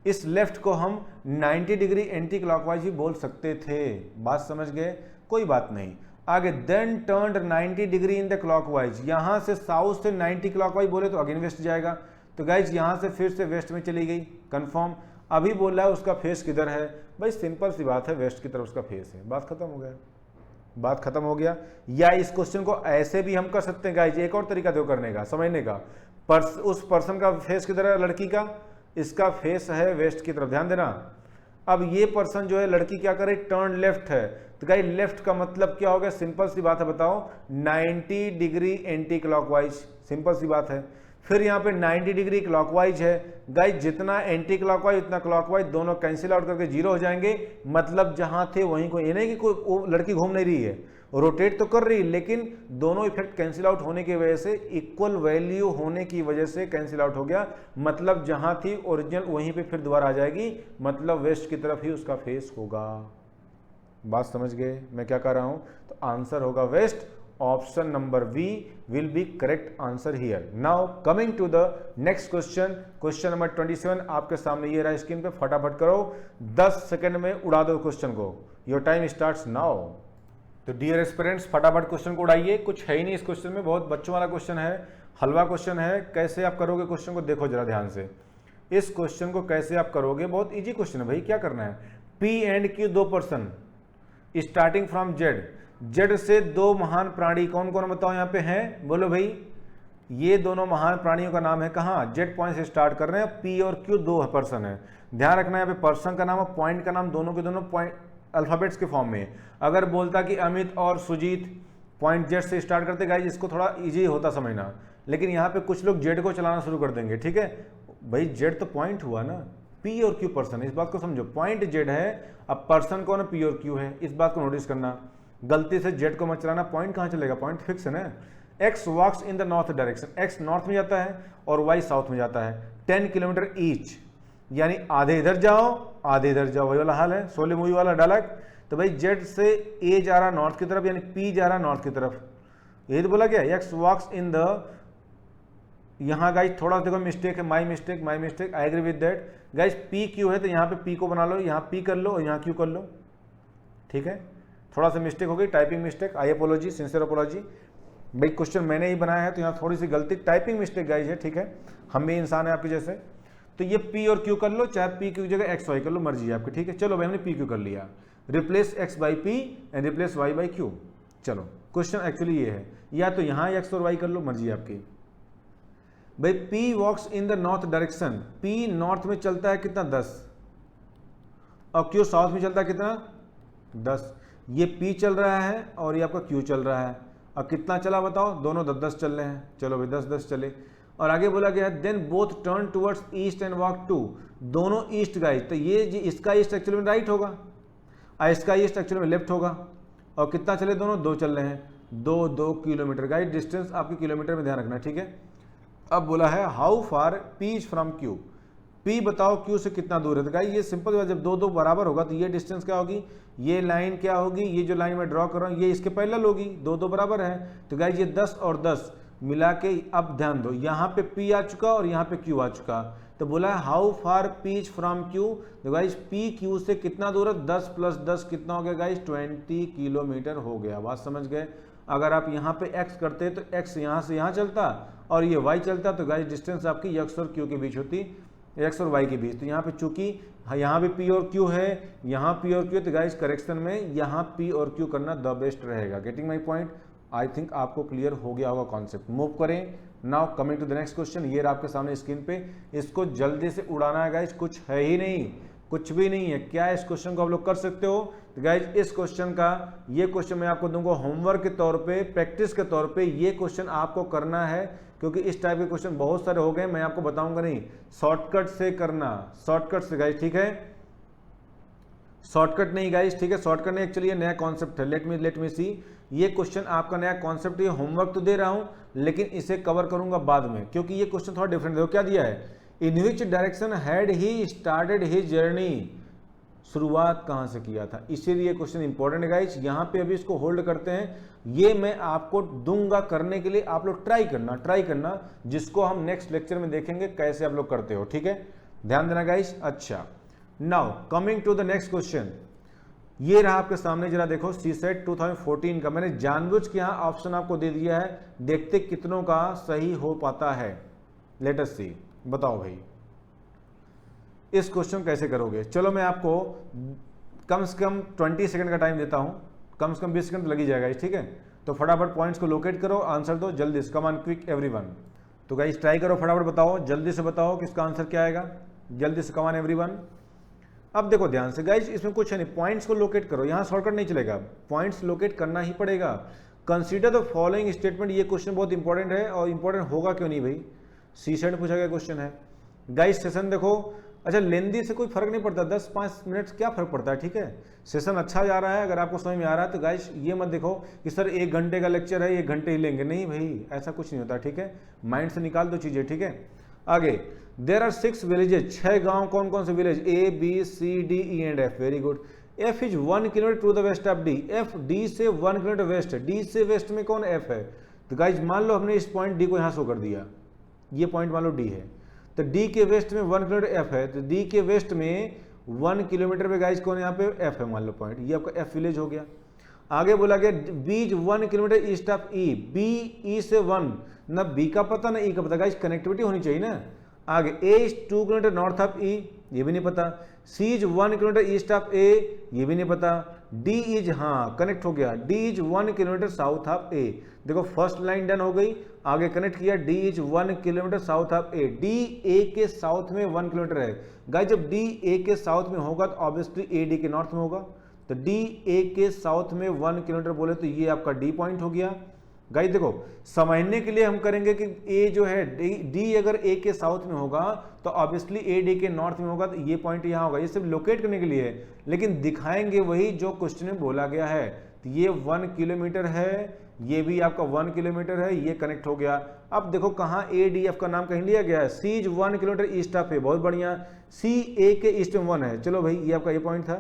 इस लेफ्ट को हम 90 डिग्री एंटी क्लॉकवाइज भी बोल सकते थे, बात समझ गए, कोई बात नहीं। आगे then turn 90 degree in the clockwise, यहां से साउथ से 90 क्लॉकवाइज बोले तो अगेन वेस्ट जाएगा। तो गाइज यहां से फिर से वेस्ट में चली गई, कंफर्म। अभी बोल रहा है उसका फेस किधर है, भाई सिंपल सी बात है, वेस्ट की तरफ उसका फेस है, बात खत्म हो गया, बात खत्म हो गया। या इस क्वेश्चन को ऐसे भी हम कर सकते हैं गाइज, एक और तरीका दो करने का, समझने का। उस पर्सन का फेस किधर है, लड़की का, इसका फेस है वेस्ट की तरफ, ध्यान देना। अब ये पर्सन जो है, लड़की क्या करे, टर्न लेफ्ट है, तो गाइज लेफ्ट का मतलब क्या हो गया, सिंपल सी बात है, बताओ 90 डिग्री एंटी क्लॉकवाइज, सिंपल सी बात है। फिर यहाँ पे 90 डिग्री क्लॉकवाइज है, गाइज जितना एंटी क्लॉकवाइज उतना क्लॉकवाइज, दोनों कैंसिल आउट करके जीरो हो जाएंगे। मतलब जहां थे वहीं को, ये नहीं कि कोई लड़की घूम नहीं रही है, रोटेट तो कर रही है, लेकिन दोनों इफेक्ट कैंसिल आउट होने की वजह से, इक्वल वैल्यू होने की वजह से कैंसिल आउट हो गया। मतलब जहां थी ओरिजिनल वहीं पे फिर दोबारा आ जाएगी, मतलब वेस्ट की तरफ ही उसका फेस होगा। बात समझ गए मैं क्या कह रहा हूं, तो आंसर होगा west. Option number B will be correct answer here. Now coming to the next question, question number 27 आपके सामने ये रहा स्क्रीन पे, फटाफट करो, 10 सेकंड में उड़ा दो क्वेश्चन को। Your time starts now. तो डियर एस्पिरेंट्स फटाफट क्वेश्चन को उड़ाइए, कुछ है ही नहीं इस क्वेश्चन में, बहुत बच्चों वाला क्वेश्चन है, हलवा क्वेश्चन है। कैसे आप करोगे क्वेश्चन को, देखो जरा ध्यान से, इस क्वेश्चन को कैसे आप करोगे, बहुत इजी क्वेश्चन है भाई। क्या करना है, पी एंड क्यू दो person starting from Z, Z से दो महान प्राणी, कौन कौन बताओ यहाँ पे हैं, बोलो भाई। ये दोनों महान प्राणियों का नाम है कहाँ, जेड पॉइंट से स्टार्ट कर रहे हैं। पी और क्यू दो पर्सन है, ध्यान रखना यहाँ पे पर्सन का नाम और पॉइंट का नाम दोनों के दोनों पॉइंट अल्फाबेट्स के फॉर्म में। अगर बोलता कि अमित और सुजीत पॉइंट जेड से स्टार्ट करते गाइज, इसको थोड़ा इजी होता समझना, लेकिन यहाँ पे कुछ लोग जेड को चलाना शुरू कर देंगे। ठीक है भाई, जेड तो पॉइंट हुआ ना, पी और क्यू पर्सन, इस बात को समझो। पॉइंट जेड है, अब पर्सन कौन है, पी और क्यू है, इस बात को नोटिस करना। गलती से जेड को मत चलाना, पॉइंट कहाँ चलेगा, पॉइंट फिक्स है ना। X walks in the north direction, X north में जाता है और वाई साउथ में जाता है, 10 किलोमीटर ईच, यानी आधे इधर जाओ आधे इधर जाओ, वही वाला हाल है, शोले मूवी वाला डायलॉग। तो भाई जेड से ए जा रहा नॉर्थ की तरफ, यानी पी जा रहा नॉर्थ की तरफ, यही तो बोला गया। एक्स वॉक्स इन द, यहाँ गाइज थोड़ा देखो मिस्टेक है, my mistake, I agree with that. Guys P Q है तो यहाँ पे पी को बना लो, यहाँ पी कर लो और यहाँ क्यू कर लो, ठीक है। थोड़ा सा मिस्टेक हो गई, टाइपिंग मिस्टेक, आई अपोलॉजी, सिंसियर अपोलॉजी। भाई क्वेश्चन मैंने ही बनाया है तो यहाँ थोड़ी सी गलती, टाइपिंग मिस्टेक गाइज है, ठीक है, हम भी इंसान है आपके जैसे। तो ये पी और क्यू कर लो, चाहे पी क्यू जगह एक्स वाई कर लो, मर्जी है आपकी, ठीक है। चलो भाई हमने पी क्यू कर लिया, replace X by P and replace Y by Q. चलो क्वेश्चन एक्चुअली ये है, या तो यहाँ एक्स और वाई कर लो, मर्जी है आपकी। भाई P walks in the north direction, P north में चलता है कितना 10, और क्यू साउथ में चलता है कितना 10, ये P चल रहा है और ये आपका Q चल रहा है। अब कितना चला बताओ, दोनों 10-10 चल रहे हैं, चलो भाई 10-10 चले। और आगे बोला गया है then both turn towards east and walk two, दोनों ईस्ट गाइज, तो ये इसका ईस्ट एक्चुअली में राइट होगा और इसका ईस्ट एक्चुअली में लेफ्ट होगा। और कितना चले दोनों, 2 चल रहे हैं, 2 किलोमीटर गाइज, डिस्टेंस आपके किलोमीटर में ध्यान रखना, ठीक है। अब बोला है how far P is from Q, P बताओ Q से कितना दूर है। तो गाइज ये सिंपल है, जब 2 बराबर होगा तो ये डिस्टेंस क्या होगी, ये लाइन क्या होगी, ये जो लाइन मैं ड्रॉ कर रहा हूँ ये इसके पैरेलल होगी, 2 बराबर है। तो गाइज ये 10 और 10 मिला के, अब ध्यान दो यहाँ पे P आ चुका और यहाँ पे Q आ चुका। तो बोला है how far P is from Q, तो गाइज P Q से कितना दूर है, 10 + 10 कितना हो गया गाइज, 20 किलोमीटर हो गया। बात समझ गए। अगर आप यहाँ पे x करते तो x यहाँ से यहाँ चलता और ये y चलता, तो गाइज डिस्टेंस आपकी x और q के बीच होती, x और y के बीच। तो यहाँ पे चूंकि यहाँ भी p और q है, यहाँ p और q, तो गाइज करेक्शन में यहाँ p और q करना द बेस्ट रहेगा। Getting my point. I think आपको क्लियर हो गया होगा कॉन्सेप्ट। मूव करें now, coming to the next question. ये आपके सामने स्क्रीन पे, इसको जल्दी से उड़ाना है गाइज, कुछ है ही नहीं, कुछ भी नहीं है। क्या इस क्वेश्चन को आप लोग कर सकते हो? तो गाइज इस क्वेश्चन का, ये क्वेश्चन मैं आपको दूंगा होमवर्क के तौर पे, प्रैक्टिस के तौर पे। ये क्वेश्चन आपको करना है क्योंकि इस टाइप के क्वेश्चन बहुत सारे हो गए, मैं आपको बताऊंगा नहीं, शॉर्टकट से करना, शॉर्टकट से गाइज, ठीक है। शॉर्टकट नहीं गाइज, ठीक है, शॉर्टकट नहीं, एक्चुअली ये नया कॉन्सेप्ट है। लेट मी सी, ये क्वेश्चन आपका नया कॉन्सेप्ट, ये होमवर्क तो दे रहा हूं लेकिन इसे कवर करूंगा बाद में, क्योंकि ये क्वेश्चन थोड़ा डिफरेंट है। क्या दिया है, in which direction had he started his journey, शुरुआत कहां से किया था, इसीलिए क्वेश्चन इंपॉर्टेंट है गाइज। यहां पे अभी इसको होल्ड करते हैं, ये मैं आपको दूंगा करने के लिए, आप लोग ट्राई करना, जिसको हम नेक्स्ट लेक्चर में देखेंगे कैसे आप लोग करते हो, ठीक है, ध्यान देना गाइज। अच्छा, now coming to the next question, ये रहा आपके सामने, जरा देखो CSET 2014 का, मैंने जानबूझ के यहाँ ऑप्शन आपको दे दिया है, देखते कितनों का सही हो पाता है। लेट अस सी, बताओ भाई इस क्वेश्चन कैसे करोगे। चलो मैं आपको कम से कम 20 सेकंड का टाइम देता हूं, कम से कम 20 सेकंड लग ही जाएगा, ठीक है। तो फटाफट पॉइंट्स को लोकेट करो, आंसर दो जल्दी से, कम ऑन क्विक एवरीवन। तो गाइस ट्राई करो, फटाफट बताओ, जल्दी से बताओ कि इसका आंसर क्या आएगा, जल्दी से, कम ऑन एवरीवन। अब देखो ध्यान से गाइस, इसमें कुछ है नहीं, पॉइंट्स को लोकेट करो, यहाँ शॉर्टकट नहीं चलेगा, पॉइंट्स लोकेट करना ही पड़ेगा। कंसीडर द फॉलोइंग स्टेटमेंट, ये क्वेश्चन बहुत इंपॉर्टेंट है, और इंपॉर्टेंट होगा क्यों नहीं भाई, CSET पूछा गया क्वेश्चन है गाइस। सेशन देखो, अच्छा लेंदी से कोई फर्क नहीं पड़ता, 10-5 मिनट क्या फर्क पड़ता है, ठीक है। सेशन अच्छा जा रहा है, अगर आपको समझ में आ रहा है तो गाइस ये मत देखो कि सर 1 घंटे का लेक्चर है 1 घंटे ही लेंगे, नहीं भाई ऐसा कुछ नहीं होता, ठीक है। माइंड से निकाल दो चीजें, ठीक है। आगे, देर आर 6 विलेजेज, 6 गांव, कौन कौन से village, A B C D E and F, very good. F is 1 kilometre to the west of D, F D से 1 किलोमीटर वेस्ट है, D से वेस्ट में कौन, F है। तो गाइज मान लो हमने इस पॉइंट D को यहाँ शो कर दिया, ये पॉइंट मान लो D है, तो D के वेस्ट में 1 किलोमीटर F है, तो D के वेस्ट में 1 किलोमीटर पे गाइज कौन, यहाँ पे F है, मान लो पॉइंट, ये आपका F विलेज हो गया। आगे बोला गया B 1 kilometre east of E, B E से 1, ना B का पता ना E का पता, गाइज कनेक्टिविटी होनी चाहिए ना। आगे A is 2 kilometre north of E, ये भी नहीं पता। C is 1 kilometre east of A, ये भी नहीं पता। D इज, हाँ कनेक्ट हो गया, D is 1 kilometre south of A, देखो फर्स्ट लाइन डन हो गई। आगे कनेक्ट किया, D is 1 kilometre south of A, D A के साउथ में 1 किलोमीटर है। गाइस जब D A के साउथ में होगा तो ऑब्वियसली A D के नॉर्थ में होगा, तो D A के साउथ में 1 किलोमीटर बोले तो ये आपका D पॉइंट हो गया। गाइस देखो समझने के लिए हम करेंगे कि A जो है D अगर A के साउथ में होगा तो ऑब्वियसली A D के नॉर्थ में होगा, तो ये पॉइंट यहाँ होगा, ये सिर्फ लोकेट करने के लिए है, लेकिन दिखाएंगे वही जो क्वेश्चन में बोला गया है। तो ये 1 किलोमीटर है, ये भी आपका 1 किलोमीटर है, ये कनेक्ट हो गया। अब देखो कहाँ ADF का नाम कहीं लिया गया है, C is 1 kilometre east of A, बहुत बढ़िया, C A के ईस्ट में 1 है, चलो भाई ये आपका ये पॉइंट था,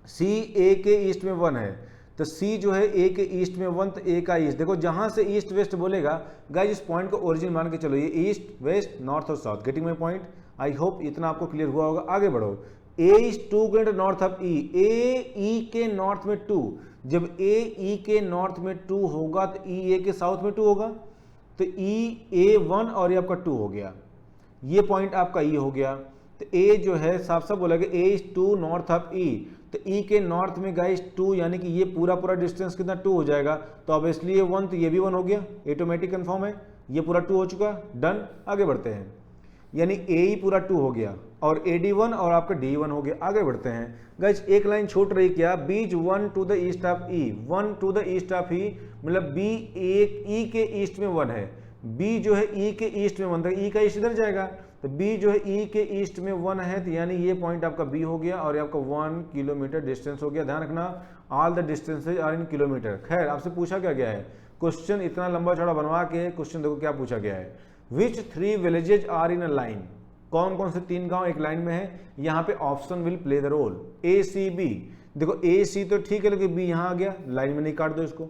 C A के ईस्ट में 1 है, तो C जो है A के ईस्ट में 1, तो A का ईस्ट, देखो जहां से ईस्ट वेस्ट बोलेगा गाइस इस पॉइंट को ओरिजिन मान के चलो, ये ईस्ट वेस्ट नॉर्थ और south, getting my point. I hope इतना आपको क्लियर हुआ होगा। आगे बढ़ो, A is 2 kilometre north of E, A E के नॉर्थ में 2, जब A E के नॉर्थ में 2 होगा तो E A के साउथ में 2 होगा, तो E A 1 और ये आपका 2 हो गया, ये पॉइंट आपका E हो गया। तो A जो है साफ साफ बोला गया A is 2 north of E, तो E के नॉर्थ में गाइस 2, यानी कि ये पूरा पूरा डिस्टेंस कितना 2 हो जाएगा, तो ऑब्वियसली ये 1, तो ये भी 1 हो गया, ऑटोमेटिक कंफर्म है, ये पूरा 2 हो चुका, डन। आगे बढ़ते हैं, यानी ए ही पूरा 2 हो गया और AD1 और आपका D1 हो गया। आगे बढ़ते हैं गाइज, एक लाइन छूट रही क्या, B is 1 to the east of E, 1 to the east of E मतलब B एक E के ईस्ट में 1 है, B जो है E के ईस्ट में 1 था, E का ईस्ट इधर जाएगा तो B जो है E के ईस्ट में 1 है, तो यानी ये पॉइंट आपका B हो गया और ये आपका 1 किलोमीटर डिस्टेंस हो गया। ध्यान रखना all the distances are in kilometre. खैर आपसे पूछा क्या गया है, क्वेश्चन इतना लंबा चौड़ा बनवा के क्वेश्चन देखो क्या पूछा गया है, which 3 villages are in a line, कौन कौन से 3 गांव एक लाइन में है। यहाँ पे option will play the role, ACB, देखो AC तो ठीक है लेकिन B यहाँ आ गया, लाइन में नहीं काट दो इसको,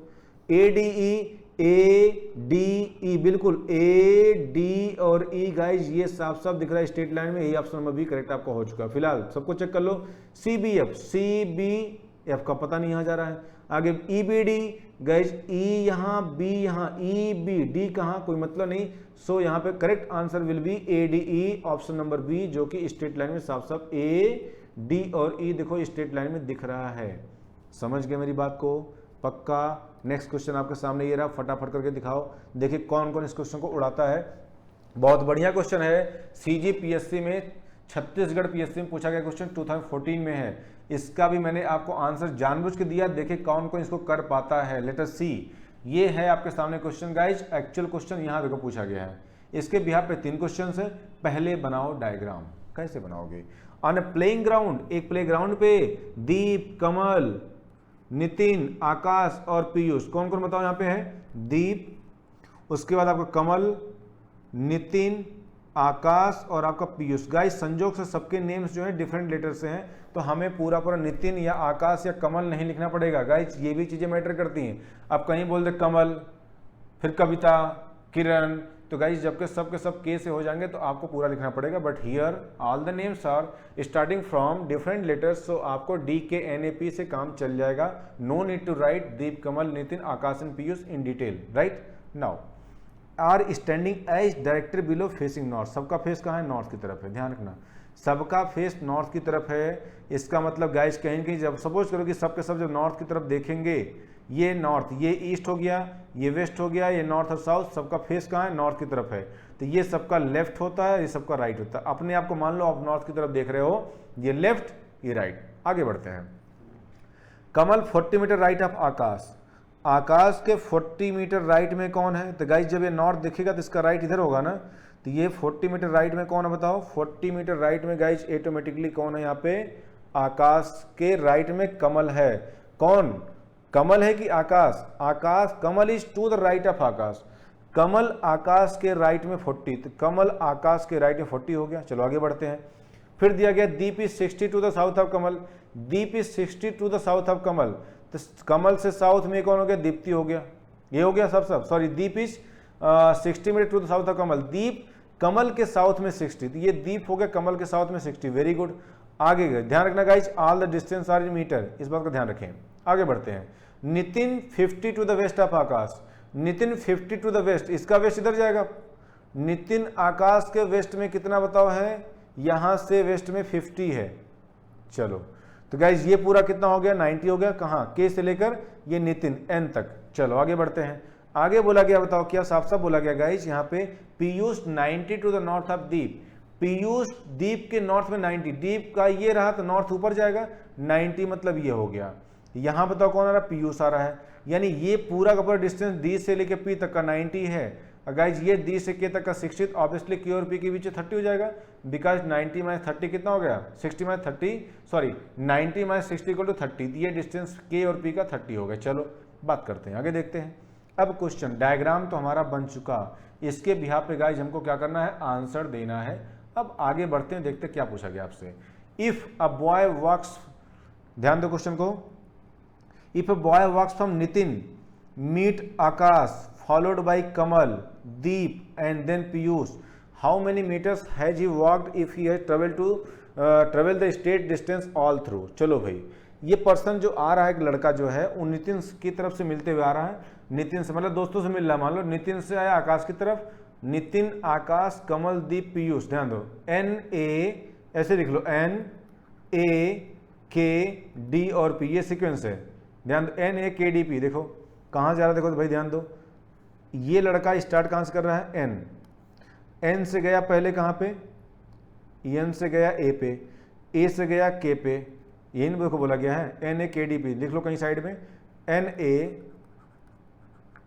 ADE, ADE, बिल्कुल AD और E गाइज ये साफ साफ दिख रहा है स्ट्रेट लाइन में, यही ऑप्शन नंबर B करेक्ट आपका हो चुका है। फिलहाल सबको चेक कर लो, CBF, CBF का पता नहीं यहाँ जा रहा है, आगे EBD गाइज E यहाँ B यहाँ, EBD कहाँ कोई मतलब नहीं, सो यहाँ पे correct answer will be ADE option number B, जो कि स्ट्रेट लाइन में साफ साफ AD और E देखो स्ट्रेट लाइन में दिख रहा है। समझ गए मेरी बात को पक्का। नेक्स्ट क्वेश्चन आपके सामने ये रहा, फटाफट करके दिखाओ, देखिए कौन कौन इस क्वेश्चन को उड़ाता है। बहुत बढ़िया क्वेश्चन है, CGPSC में छत्तीसगढ़ PSC में पूछा गया क्वेश्चन 2014 में है, इसका भी मैंने आपको आंसर जानबूझ के दिया, देखिए कौन कौन इसको कर पाता है। लेट अस सी, ये है आपके सामने क्वेश्चन गाइज, एक्चुअल क्वेश्चन यहाँ देखो पूछा गया है, इसके बिहार पे 3 क्वेश्चन है। पहले बनाओ डायग्राम, कैसे बनाओगे, ऑन ए प्लेइंग ग्राउंड, एक प्ले ग्राउंड पे दीप, कमल, नितिन, आकाश और पीयूष, कौन कौन बताओ यहाँ पे है, दीप, उसके बाद आपका कमल, नितिन, आकाश और आपका पीयूष। गाइस संजोग से सबके नेम्स जो है डिफरेंट लेटर से हैं, तो हमें पूरा पूरा नितिन या आकाश या कमल नहीं लिखना पड़ेगा। गाइस ये भी चीजें मैटर करती हैं, आप कहीं बोल दे कमल, फिर कविता, किरण, तो गाइस जबकि सब के सब के से हो जाएंगे तो आपको पूरा लिखना पड़ेगा, but here all the names are starting from different letters, so आपको DKNAP से काम चल जाएगा। No need to write Deep, Kamal, Nitin, Akash and Piyush in detail. Right now are standing as director below facing north, सबका फेस कहाँ है, नॉर्थ की तरफ है। ध्यान रखना सबका फेस नॉर्थ की तरफ है, इसका मतलब गाइस कहीं कहीं जब सपोज करो कि सब के सब जब नॉर्थ की तरफ देखेंगे, ये नॉर्थ, ये ईस्ट हो गया, ये वेस्ट हो गया, ये नॉर्थ और साउथ, सबका फेस कहाँ है, नॉर्थ की तरफ है, तो ये सबका लेफ्ट होता है, ये सबका राइट होता है। अपने आप को मान लो आप नॉर्थ की तरफ देख रहे हो, ये लेफ्ट ये राइट। आगे बढ़ते हैं, कमल 40 मीटर राइट ऑफ आकाश, आकाश के 40 मीटर राइट में कौन है, तो गाइस जब ये नॉर्थ दिखेगा तो इसका राइट इधर होगा ना, तो ये 40 मीटर राइट में कौन है बताओ, 40 मीटर राइट में गाइस ऑटोमेटिकली कौन है यहाँ पे, आकाश के राइट में कमल है। कौन, कमल है कि Akash, Akash, Kamal is to the right of Akash, Kamal Akash के राइट में 40, तो कमल आकाश के राइट में 40 हो गया। चलो आगे बढ़ते हैं, फिर दिया गया Deep is 60 to the south of Kamal, Deep is 60 to the south of Kamal, तो कमल से साउथ में कौन हो गया, दीप्ति हो गया, ये हो गया सब sorry, Deep is 60 metre to the south of Kamal, Deep Kamal के साउथ में 60, तो ये दीप हो गया कमल के साउथ में 60, वेरी गुड। आगे गए, ध्यान रखना guys all the distance are in metre, इस बात का ध्यान रखें। आगे बढ़ते हैं, Nitin 50 to the west of Akash, Nitin 50 to the west, इसका वेस्ट इधर जाएगा, नितिन आकाश के वेस्ट में कितना बताओ है, यहां से वेस्ट में 50 है। चलो तो गाइज ये पूरा कितना हो गया, 90 हो गया, कहाँ के से लेकर ये नितिन एन तक। चलो आगे बढ़ते हैं, आगे बोला गया बताओ क्या, साफ साफ बोला गया गाइज यहाँ पे, Piyush 90 to the north of Deep, Piyush Deep के नॉर्थ में 90, दीप का ये रहा तो नॉर्थ ऊपर जाएगा, 90 मतलब ये हो गया। यहाँ बताओ कौन आ रहा है, पीयूष आ रहा है, यानी ये पूरा का पूरा डिस्टेंस डी से लेकर पी तक का 90 है। गाइज ये डी से के तक का 60, ऑब्वियसली के और पी के बीच 30 हो जाएगा, बिकॉज 90 माइनस 30 कितना हो गया, 60 minus 30 sorry 90 minus 60 equal to 30, ये डिस्टेंस के और पी का 30 हो गया। चलो बात करते हैं, आगे देखते हैं। अब क्वेश्चन डायग्राम तो हमारा बन चुका, इसके बिहाफ पे गाइज हमको क्या करना है, आंसर देना है। अब आगे बढ़ते हैं, देखते हैं क्या पूछा गया आपसे। इफ अ बॉय वॉक्स, ध्यान दो क्वेश्चन को, if a boy walks from Nitin meet Akash followed by Kamal, Deep and then Piyush, how many meters has he walked if he has travel the straight distance all through। चलो भाई ये person जो आ रहा है, एक लड़का जो है वो नितिन की तरफ से मिलते हुए आ रहा है, नितिन से मतलब दोस्तों से मिल रहा है, मान लो नितिन से आया आकाश की तरफ, नितिन, आकाश, कमल, दीप, पीयूष, ध्यान दो NA ऐसे लिख लो, NAKD और P, ये सीक्वेंस है, ध्यान दो, NAKDP, देखो कहाँ जा रहा है, देखो तो भाई ध्यान दो, ये लड़का स्टार्ट कहाँ से कर रहा है, N से गया पहले कहाँ पे एन से गया ए पे, ए से गया के पे, यही ना देखो बोला गया है एन ए के डी पी, लिख लो कहीं साइड में, एन ए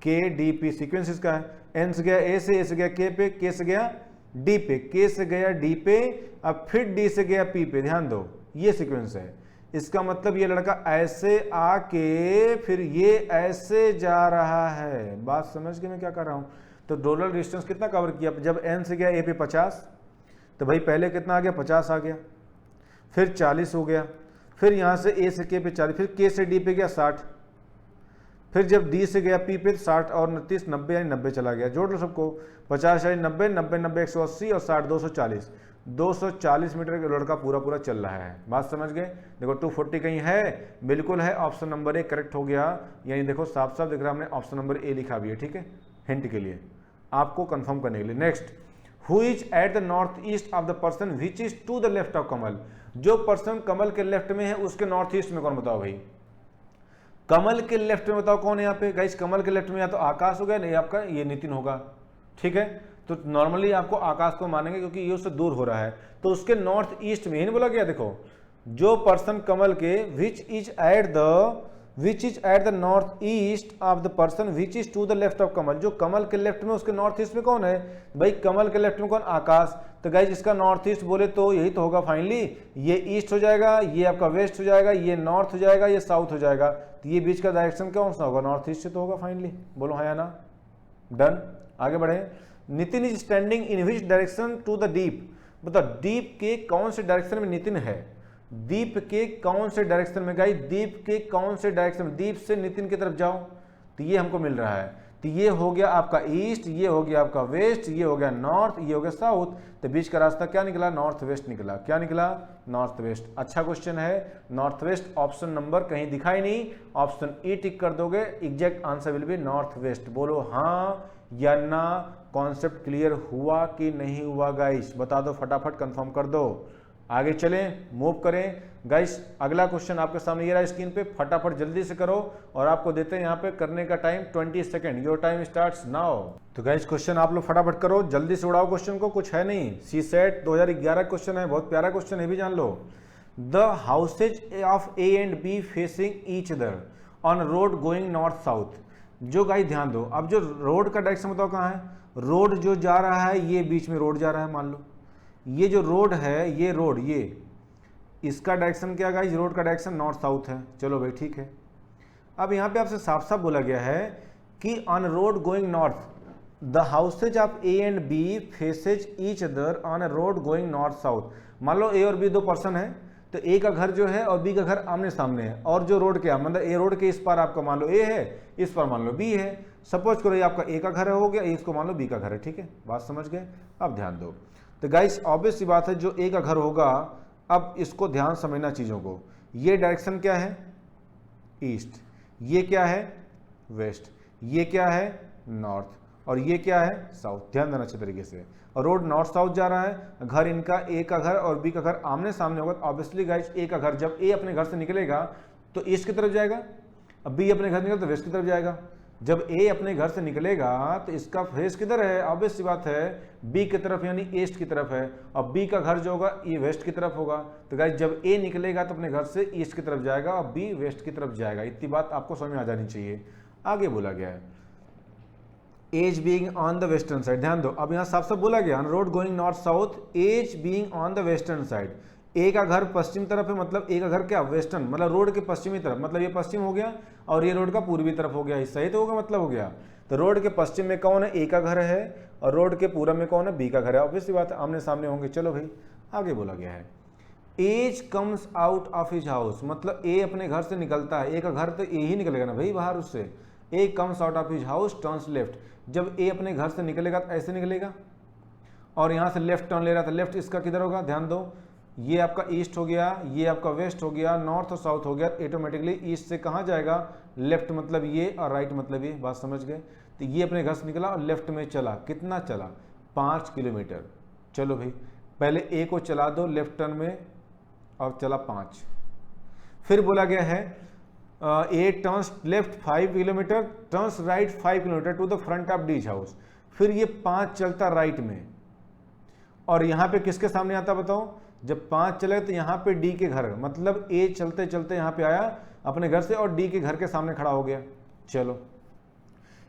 के डी पी सीक्वेंस इसका है। एन से गया ए से गया के से गया डी पे, के से गया डी पे, अब फिर डी से गया पी पे, ध्यान दो ये सीक्वेंस है। इसका मतलब ये लड़का ऐसे आके फिर ये ऐसे जा रहा है। बात समझ के मैं क्या कर रहा हूं? तो टोटल डिस्टेंस कितना कवर किया? जब एन से गया ए पे 50, तो भाई पहले कितना आ गया? 50 आ गया, फिर 40 हो गया, फिर यहां से ए से के पे 40, फिर के से डी पे गया 60, फिर जब डी से गया पी पे 60 और 29 90, यानी 90 चला गया। जोड़ लो सबको, 50 यानी 90, 90 90 180 और 60 240, 240 मीटर का लड़का पूरा पूरा चल रहा है। बात समझ गए? देखो 240 कहीं है? बिल्कुल है, ऑप्शन नंबर ए करेक्ट हो गया। यानी देखो साफ साफ दिख रहा है, हमने ऑप्शन नंबर ए लिखा भी है, ठीक है, हिंट के लिए, आपको कंफर्म करने के लिए। Next, who is at the north east of the person which is to the left of Kamal. जो पर्सन कमल के लेफ्ट में है उसके नॉर्थ ईस्ट में कौन? बताओ भाई, कमल के लेफ्ट में बताओ कौन है यहाँ पे? गाइस कमल के लेफ्ट में या तो आकाश होगा, नहीं आपका ये नितिन होगा, ठीक है। तो नॉर्मली आपको आकाश को मानेंगे क्योंकि ये उससे दूर हो रहा है, तो उसके नॉर्थ ईस्ट में ही नहीं बोला गया। देखो जो पर्सन कमल के which is at the north east of the person which is to the left of Kamal, जो कमल के लेफ्ट में उसके नॉर्थ ईस्ट में कौन है? भाई कमल के लेफ्ट में कौन? आकाश। तो गाइज इसका नॉर्थ ईस्ट बोले तो यही तो होगा फाइनली, ये ईस्ट हो जाएगा, ये आपका वेस्ट हो जाएगा, ये नॉर्थ हो जाएगा, ये साउथ हो जाएगा। तो ये बीच का डायरेक्शन कौन सा होगा? नॉर्थ ईस्ट से तो होगा फाइनली। बोलो हाँ या ना? डन, आगे बढ़े। Nitin is standing in which direction to the Deep. मतलब डीप के कौन से डायरेक्शन में नितिन है? दीप के कौन से डायरेक्शन में? गाइस दीप के कौन से डायरेक्शन में? दीप से नितिन की तरफ जाओ, तो ये हमको मिल रहा है। तो ये हो गया आपका ईस्ट, ये हो गया आपका वेस्ट, ये हो गया नॉर्थ, ये हो गया साउथ। तो बीच का रास्ता क्या निकला? नॉर्थ वेस्ट निकला। क्या निकला? North west. अच्छा क्वेश्चन है। नॉर्थ वेस्ट ऑप्शन नंबर कहीं दिखाई नहीं, ऑप्शन ई टिक कर दोगे, exact answer will be north west. बोलो हाँ या ना? कॉन्सेप्ट क्लियर हुआ कि नहीं हुआ गाइस? बता दो फटाफट, कंफर्म कर दो। आगे चलें, मूव करें गाइस। अगला क्वेश्चन आपके सामने ये रहा स्क्रीन पे, फटाफट जल्दी से करो और आपको देते हैं यहाँ पे करने का time 20 second. Your time starts now. तो गाइस क्वेश्चन आप लोग फटाफट करो, जल्दी से उड़ाओ क्वेश्चन को, कुछ है नहीं। सी सेट 2011 क्वेश्चन है, बहुत प्यारा क्वेश्चन है भी, जान लो। The houses of A and B facing each other on road going north south. जो गाइस ध्यान दो, अब जो रोड का डायरेक्शन बताओ कहाँ है? रोड जो जा रहा है, ये बीच में रोड जा रहा है, मान लो ये जो रोड है, ये रोड, ये इसका डायरेक्शन क्या गाइस? रोड का डायरेक्शन नॉर्थ साउथ है। चलो भाई ठीक है। अब यहाँ पे आपसे साफ साफ बोला गया है कि on road going north the houses of A and B faces each other on a road going north साउथ। मान लो ए और बी दो पर्सन है, तो ए का घर जो है और बी का घर आमने सामने है, और जो रोड क्या मतलब ए रोड के इस पार आपका मान लो ए है, इस पार मान लो बी है। सपोज करो ये आपका ए का घर हो गया, इसको मान लो बी का घर है, ठीक है। बात समझ गए? अब ध्यान दो। तो गाइस ऑब्वियस सी बात है, जो ए का घर होगा, अब इसको ध्यान समझना चीज़ों को। ये डायरेक्शन क्या है? ईस्ट। ये क्या है? वेस्ट। ये क्या है? नॉर्थ। और ये क्या है? साउथ। ध्यान देना अच्छे तरीके से। और रोड नॉर्थ साउथ जा रहा है, घर इनका ए का घर और बी का घर आमने सामने होगा। ऑब्वियसली गाइस ए का घर, जब ए अपने घर से निकलेगा तो ईस्ट की तरफ जाएगा, अब बी अपने घर निकलेगा तो वेस्ट की तरफ जाएगा। जब ए अपने घर से निकलेगा तो इसका फेस किधर है? ऑब्वियस सी बात है बी की तरफ, यानी ईस्ट की तरफ है, और बी का घर जो होगा ये वेस्ट की तरफ होगा। तो गाइस जब ए निकलेगा तो अपने घर से ईस्ट की तरफ जाएगा और बी वेस्ट की तरफ जाएगा। इतनी बात आपको समझ में आ जानी चाहिए। आगे बोला गया है as being on the western side. ध्यान दो, अब यहाँ साफ साफ बोला गया road going north south, as being on the western side. A का घर पश्चिम तरफ है, मतलब ए का घर क्या? वेस्टर्न, मतलब रोड के पश्चिमी तरफ, मतलब ये पश्चिम हो गया और ये रोड का पूर्वी तरफ हो गया। हिस्सा ही तो होगा, मतलब हो गया। तो रोड के पश्चिम में कौन है? ए का घर है, और रोड के पूरब में कौन है? बी का घर है। ऑब्वियसली बात है आमने सामने होंगे। चलो भाई आगे बोला गया है as comes out of his house, मतलब ए अपने घर से निकलता है। ए का घर तो ए ही निकलेगा ना भाई बाहर उससे। A comes out of his house turns left. जब ए अपने घर से निकलेगा तो ऐसे निकलेगा, और यहाँ से लेफ्ट टर्न ले रहा था, लेफ्ट इसका किधर होगा? ध्यान दो, ये आपका ईस्ट हो गया, ये आपका वेस्ट हो गया, नॉर्थ और साउथ हो गया। ऑटोमेटिकली ईस्ट से कहाँ जाएगा? लेफ्ट, मतलब ये, और राइट मतलब ये। बात समझ गए? तो ये अपने घर से निकला और लेफ्ट में चला। कितना चला? 5 किलोमीटर। चलो भाई पहले ए को चला दो लेफ्ट टर्न में, और चला 5। फिर बोला गया है A turns left 5 kilometre, turns right 5 kilometre to the front of D's house. फिर ये 5 चलता राइट में, और यहाँ पे किसके सामने आता बताओ, जब 5 चले तो यहाँ पे डी के घर, मतलब ए चलते चलते यहाँ पे आया अपने घर से और डी के घर के सामने खड़ा हो गया। चलो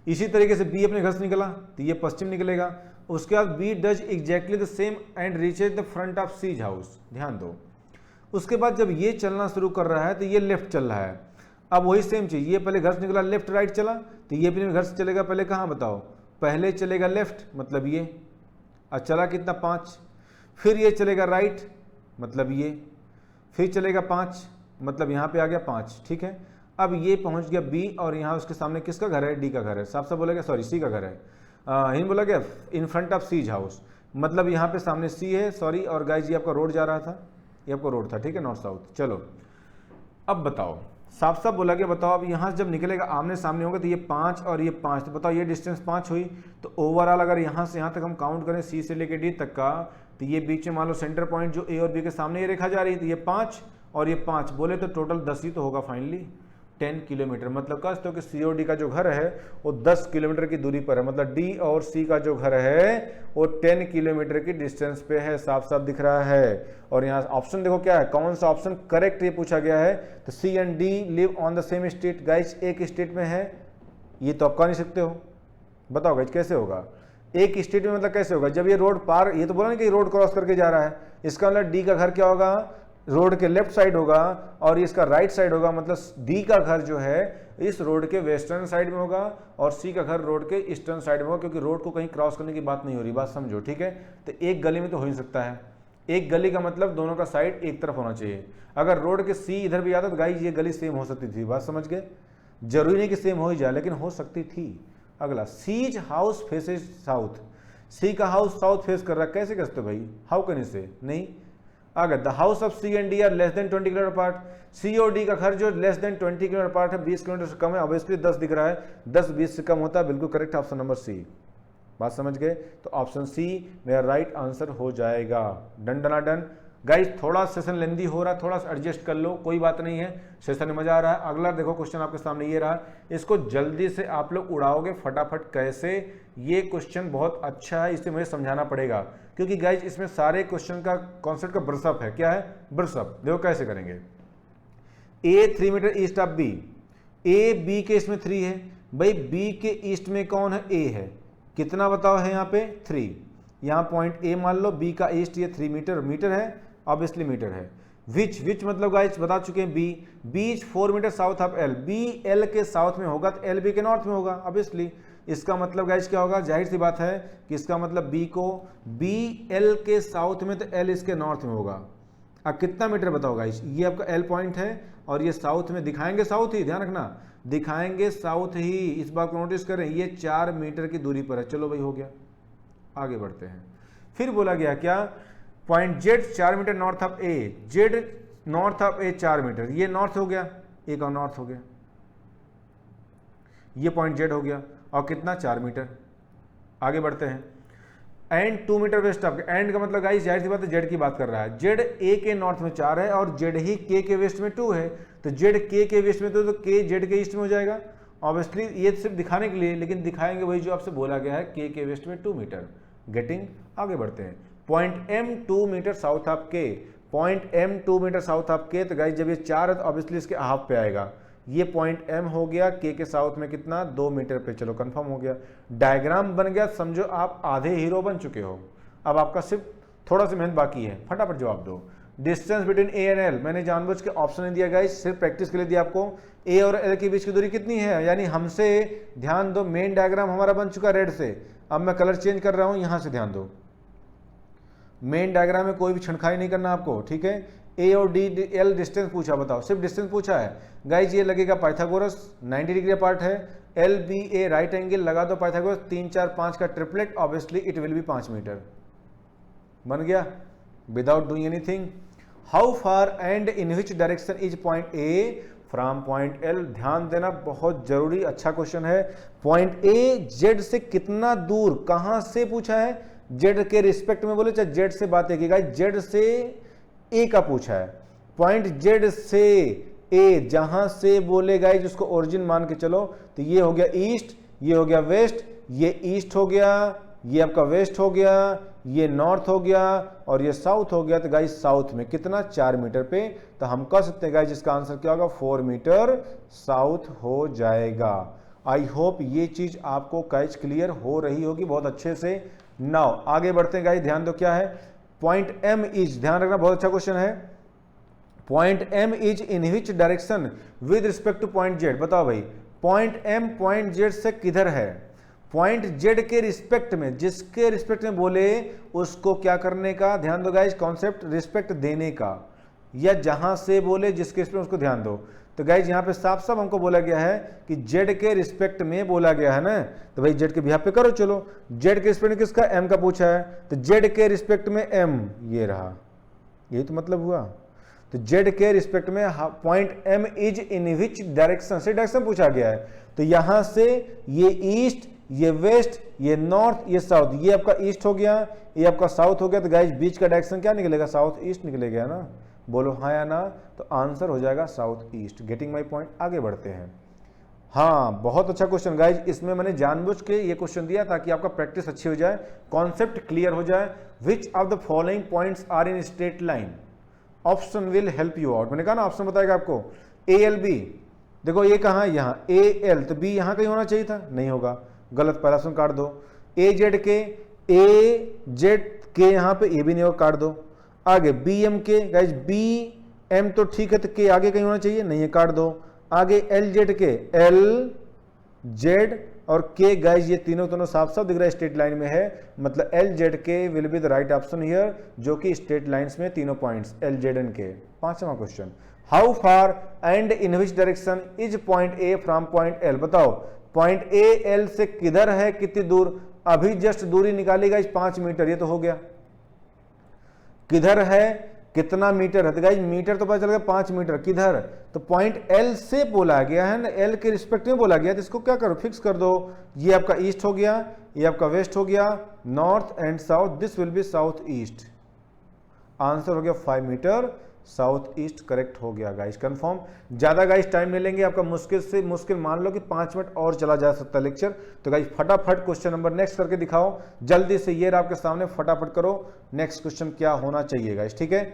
इसी तरीके से बी अपने घर से निकला तो ये पश्चिम निकलेगा। उसके बाद B does exactly the same and reaches the front of C's house. ध्यान दो, उसके बाद जब ये चलना शुरू कर रहा है तो ये लेफ्ट चल रहा है। अब वही सेम चीज, ये पहले घर से निकला लेफ्ट राइट चला तो ये अपने घर से चलेगा पहले कहाँ बताओ, पहले चलेगा लेफ्ट मतलब ये, और चला कितना 5, फिर ये चलेगा राइट मतलब ये, फिर चलेगा 5 मतलब यहाँ पे आ गया 5। ठीक है, अब ये पहुँच गया बी और यहाँ उसके सामने किसका घर है, डी का घर है। साफ साफ बोला गया, सॉरी सी का घर है। इन बोला गया in front of C's house, मतलब यहाँ पे सामने सी है, सॉरी। और गाइस ये आपका रोड जा रहा था, ये आपका रोड था, ठीक है, नॉर्थ साउथ। चलो अब बताओ, साफ साफ बोला गया, बताओ अब यहाँ से जब निकलेगा आमने सामने होगा तो ये 5 और ये 5, तो बताओ ये डिस्टेंस 5 हुई। तो ओवरऑल अगर यहाँ से यहाँ तक हम काउंट करें सी से लेकर डी तक का, तो ये बीच में मान लो सेंटर पॉइंट जो ए और बी के सामने ये रेखा जा रही है, तो ये 5 और ये 5 बोले तो टोटल 10 ही तो होगा फाइनली, 10 किलोमीटर। मतलब कह सकते हो कि सी और डी का जो घर है वो 10 किलोमीटर की दूरी पर है, मतलब डी और सी का जो घर है वो 10 किलोमीटर की डिस्टेंस पे है। साफ साफ दिख रहा है। और यहाँ ऑप्शन देखो क्या है, कौन सा ऑप्शन करेक्ट ये पूछा गया है। तो C and D live on the same state. Guys एक स्टेट में है, ये तो आप कह नहीं सकते हो, बताओ गाइस कैसे होगा एक स्टेट में, मतलब कैसे होगा जब ये रोड पार, ये तो बोला ना कि रोड क्रॉस करके जा रहा है, इसका मतलब डी का घर क्या होगा, रोड के लेफ्ट साइड होगा और इसका राइट साइड होगा, मतलब डी का घर जो है इस रोड के वेस्टर्न साइड में होगा और सी का घर रोड के ईस्टर्न साइड में होगा, क्योंकि रोड को कहीं क्रॉस करने की बात नहीं हो रही, बात समझो, ठीक है। तो एक गली में तो हो ही सकता है, एक गली का मतलब दोनों का साइड एक तरफ होना चाहिए। अगर रोड के सी इधर भी आता तो गाइस ये गली सेम हो सकती थी, बात समझ गए, जरूरी नहीं कि सेम हो ही जाए लेकिन हो सकती थी। अगला, सीज हाउस फेसेज साउथ। सी का हाउस साउथ फेस कर रहा है, कैसे करते भाई, हाउ कैन से नहीं। आगे, the house of C and D are less than 20 kilometre apart. C और डी का घर जो लेस देन 20 किलोमीटर अपार्ट है, 20 किलोमीटर से कम है, ऑब्वियसली 10 दिख रहा है, 10 20 से कम होता है, बिल्कुल करेक्ट ऑप्शन नंबर सी। बात समझ गए, तो ऑप्शन सी मेरा राइट आंसर हो जाएगा। डन डना डन। गाइस थोड़ा सेशन लेंदी हो रहा है, थोड़ा सा एडजस्ट कर लो, कोई बात नहीं है, सेशन में मजा आ रहा है। अगला देखो क्वेश्चन आपके सामने ये रहा, इसको जल्दी से आप लोग उड़ाओगे फटाफट कैसे। ये क्वेश्चन बहुत अच्छा है, इसे मुझे समझाना पड़ेगा, क्योंकि गाइस इसमें सारे क्वेश्चन का कॉन्सेप्ट का ब्रशअप है। क्या है ब्रशअप, देखो कैसे करेंगे। A 3 metre east of B, A B के इसमें 3 है, भाई बी के ईस्ट में कौन है, ए है, कितना बताओ है यहाँ पे 3, यहाँ पॉइंट ए मान लो, बी का ईस्ट ये 3 मीटर, मीटर है ऑब्वियसली मीटर है। विच मतलब गाइस बता चुके हैं B, B is 4 metre south of L, B L के साउथ में होगा तो एल बी के नॉर्थ में होगा ऑब्वियसली। इसका मतलब गाइस क्या होगा, जाहिर सी बात है कि इसका मतलब बी को बी एल के साउथ में तो एल इसके नॉर्थ में होगा। अब कितना मीटर बताओ गाइस, ये आपका एल पॉइंट है और ये साउथ में दिखाएंगे, साउथ ही ध्यान रखना, दिखाएंगे साउथ ही, इस बात को नोटिस करें, ये 4 मीटर की दूरी पर है। चलो भाई हो गया, आगे बढ़ते हैं। फिर बोला गया क्या, point Z 4 metre north of A, Z north of A 4 metre, ये नॉर्थ हो गया, एक और नॉर्थ हो गया, ये पॉइंट जेड हो गया और कितना 4 मीटर। आगे बढ़ते हैं, and 2 metre west of, and का मतलब गाइस जाहिर सी बात है जेड की बात कर रहा है, जेड ए के नॉर्थ में 4 है और जेड ही के वेस्ट में 2 है, तो जेड के वेस्ट में तो के जेड के ईस्ट में हो जाएगा ऑब्वियसली। ये सिर्फ दिखाने के लिए, लेकिन दिखाएंगे वही जो आपसे बोला गया है, के वेस्ट में 2 मीटर। गेटिंग, आगे बढ़ते हैं। Point M 2 metre south of K, point M 2 metre south of K, तो गाइस जब ये 4 है तो ऑब्वियसली इसके हाफ पे आएगा, ये पॉइंट एम हो गया, के साउथ में कितना 2 मीटर पे। चलो कंफर्म हो गया, डायग्राम बन गया, समझो आप आधे हीरो बन चुके हो। अब आपका सिर्फ थोड़ा सा मेहनत बाकी है, फटाफट जवाब दो। Distance between A and L, मैंने जानबूझ के ऑप्शन नहीं दिया गाइस, सिर्फ प्रैक्टिस के लिए दिया आपको। ए और एल के बीच की दूरी कितनी है, यानी हमसे ध्यान दो, मेन डायग्राम हमारा बन चुका रेड से, अब मैं कलर चेंज कर रहा हूं, यहां से ध्यान दो। मेन डायग्राम में कोई भी छनखाई नहीं करना आपको, ठीक है। ए और डी एल डिस्टेंस पूछा, बताओ सिर्फ डिस्टेंस पूछा है गाइज, ये लगेगा पाइथागोरस 90 डिग्री अपार्ट है, L B A right angle लगा दो पाइथागोरस, 3 4 5 का triplet, obviously it will be 5 metre. बन गया without doing anything. How far and in which direction is point A from point L, ध्यान देना बहुत जरूरी, अच्छा क्वेश्चन है। पॉइंट ए जेड से कितना दूर, कहां से पूछा है, जेड के रिस्पेक्ट में बोले चाहे जेड से बात है कि गाइस जेड से ए का पूछा है, पॉइंट जेड से ए, जहां से बोले गाइस उसको ओरिजिन मान के चलो, तो ये हो गया ईस्ट, ये हो गया वेस्ट, ये ईस्ट हो गया, ये आपका वेस्ट हो गया, ये नॉर्थ हो गया और ये साउथ हो गया। तो गाइस साउथ में कितना 4 मीटर पे, तो हम कह सकते हैं गाइस इसका आंसर क्या होगा 4 मीटर साउथ हो जाएगा। आई होप ये चीज आपको गाइस क्लियर हो रही होगी बहुत अच्छे से। नाउ आगे बढ़ते हैं गाइस, ध्यान दो क्या है पॉइंट एम इज, ध्यान रखना बहुत अच्छा क्वेश्चन है। Point M is in which direction with respect to point Z. बताओ भाई पॉइंट एम पॉइंट जेड से किधर है, पॉइंट जेड के रिस्पेक्ट में, जिसके रिस्पेक्ट में बोले उसको क्या करने का, ध्यान दो गाइज कॉन्सेप्ट रिस्पेक्ट देने का, या जहां से बोले जिसके रिस्पेक्ट उसको ध्यान दो। तो गाइज यहाँ पे साफ साफ हमको बोला गया है कि जेड के रिस्पेक्ट में बोला गया है ना, तो भाई जेड के बिहाफ पे करो। चलो जेड के रिस्पेक्ट में किसका, एम का पूछा है, तो जेड के रिस्पेक्ट में एम ये रहा, यही तो मतलब हुआ। तो जेड के रिस्पेक्ट में point M is in which direction से डायरेक्शन पूछा गया है। तो यहां से ये ईस्ट, ये वेस्ट, ये नॉर्थ, ये साउथ, ये आपका ईस्ट हो गया, ये आपका साउथ हो गया। तो गाइस बीच का डायरेक्शन क्या निकलेगा, साउथ ईस्ट निकलेगा ना, बोलो हाँ या ना। तो आंसर हो जाएगा south east. Getting my point. आगे बढ़ते हैं। हाँ बहुत अच्छा क्वेश्चन गाइज, इसमें मैंने जानबूझ के ये क्वेश्चन दिया ताकि आपका प्रैक्टिस अच्छी हो जाए, कॉन्सेप्ट क्लियर हो जाए। Which of the following points are in straight line, option will help you out. मैंने कहा ना ऑप्शन बताएगा आपको। ए एल बी, देखो ये कहाँ है, यहाँ ए एल, तो बी यहाँ कहीं होना चाहिए था, नहीं होगा, गलत, पहला ऑप्शन काट दो। ए जेड के, ए जेड के यहाँ पे ए भी नहीं होगा, काट दो। आगे बी एम के, गाइज बी एम तो ठीक है, तो के आगे कहीं होना चाहिए, नहीं है, काट दो। आगे एल जेड के, एल जेड और के, गाइज ये तीनों साफ साफ दिख रहा है स्ट्रेट लाइन में है, मतलब एल जेड के will be the right option here, जो कि स्ट्रेट लाइंस में तीनों पॉइंट्स एल जेड एंड के। पांचवा question, how far and in which direction is point A from point L. बताओ पॉइंट ए एल से किधर है, कितनी दूर, अभी जस्ट दूरी निकाली गाइज 5 मीटर, ये तो हो गया। किधर है, कितना मीटर है, तो गाइज मीटर तो पता चल गया 5 मीटर, किधर, तो पॉइंट एल से बोला गया है ना, एल के रिस्पेक्ट में बोला गया, तो इसको क्या करो फिक्स कर दो। ये आपका ईस्ट हो गया, ये आपका वेस्ट हो गया, north and south, this will be south east. Answer हो गया 5 मीटर साउथ ईस्ट, करेक्ट हो गया गाइस, कंफर्म। ज्यादा गाइस टाइम ले लेंगे आपका, मुश्किल से मुश्किल मान लो कि 5 मिनट और चला जा सकता है लेक्चर। तो गाइस फटाफट क्वेश्चन नंबर नेक्स्ट करके दिखाओ जल्दी से, ये आपके सामने, फटाफट करो नेक्स्ट क्वेश्चन क्या होना चाहिए गाइस, ठीक है।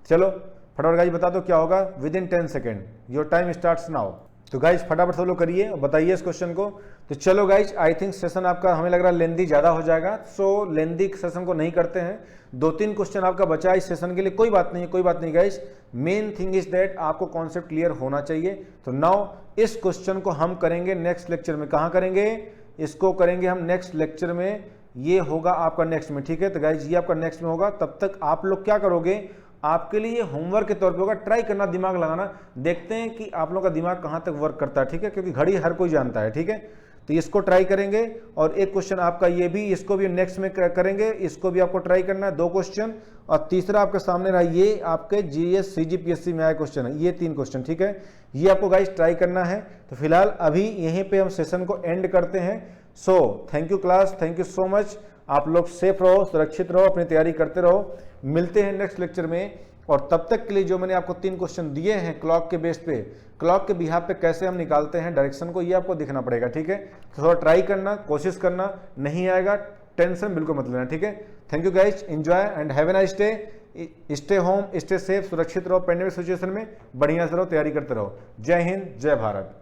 चलो फटाफट गाइस बता दो क्या होगा with in 10 second, your time starts now. तो गाइस फटाफट सब लोग करिए और बताइए इस क्वेश्चन को। तो चलो गाइस, आई थिंक सेशन आपका हमें लग रहा है लेंदी ज्यादा हो जाएगा, सो लेंदी सेशन को नहीं करते हैं। 2-3 क्वेश्चन आपका बचा इस सेशन के लिए, कोई बात नहीं है, कोई बात नहीं guys. Main thing is that आपको कॉन्सेप्ट क्लियर होना चाहिए। तो नाउ इस क्वेश्चन को हम करेंगे नेक्स्ट लेक्चर में, कहाँ करेंगे, इसको करेंगे हम नेक्स्ट लेक्चर में, ये होगा आपका नेक्स्ट में, ठीक है। तो गाइस ये आपका नेक्स्ट में होगा, तब तक आप लोग क्या करोगे, आपके लिए होमवर्क के तौर पे होगा, ट्राई करना, दिमाग लगाना, देखते हैं कि आप लोगों का दिमाग कहां तक वर्क करता है, ठीक है, क्योंकि घड़ी हर कोई जानता है, ठीक है। तो इसको ट्राई करेंगे और एक क्वेश्चन आपका ये भी, इसको भी नेक्स्ट में करेंगे, इसको भी आपको ट्राई करना है, 2 क्वेश्चन, और तीसरा आपके सामने रहा ये आपके जीएस सीजीपीएससी में आया क्वेश्चन है, ये 3 क्वेश्चन, ठीक है। ये आपको गाइस ट्राई करना है। तो फिलहाल अभी यहीं पे हम सेशन को एंड करते हैं। So thank you class, thank you so much. आप लोग सेफ रहो, सुरक्षित रहो, अपनी तैयारी करते रहो। मिलते हैं नेक्स्ट लेक्चर में, और तब तक के लिए जो मैंने आपको 3 क्वेश्चन दिए हैं क्लॉक के बेस पे, क्लॉक के बिहाफ पे कैसे हम निकालते हैं डायरेक्शन को, ये आपको दिखना पड़ेगा, ठीक है। तो थोड़ा ट्राई करना, कोशिश करना, नहीं आएगा टेंशन बिल्कुल मत लेना, ठीक है। Thank you guys, enjoy and have a nice day, stay home, stay safe, सुरक्षित रहो, पेंडेमिक सिचुएशन में बढ़िया से रहो, तैयारी करते रहो। जय हिंद, जय भारत।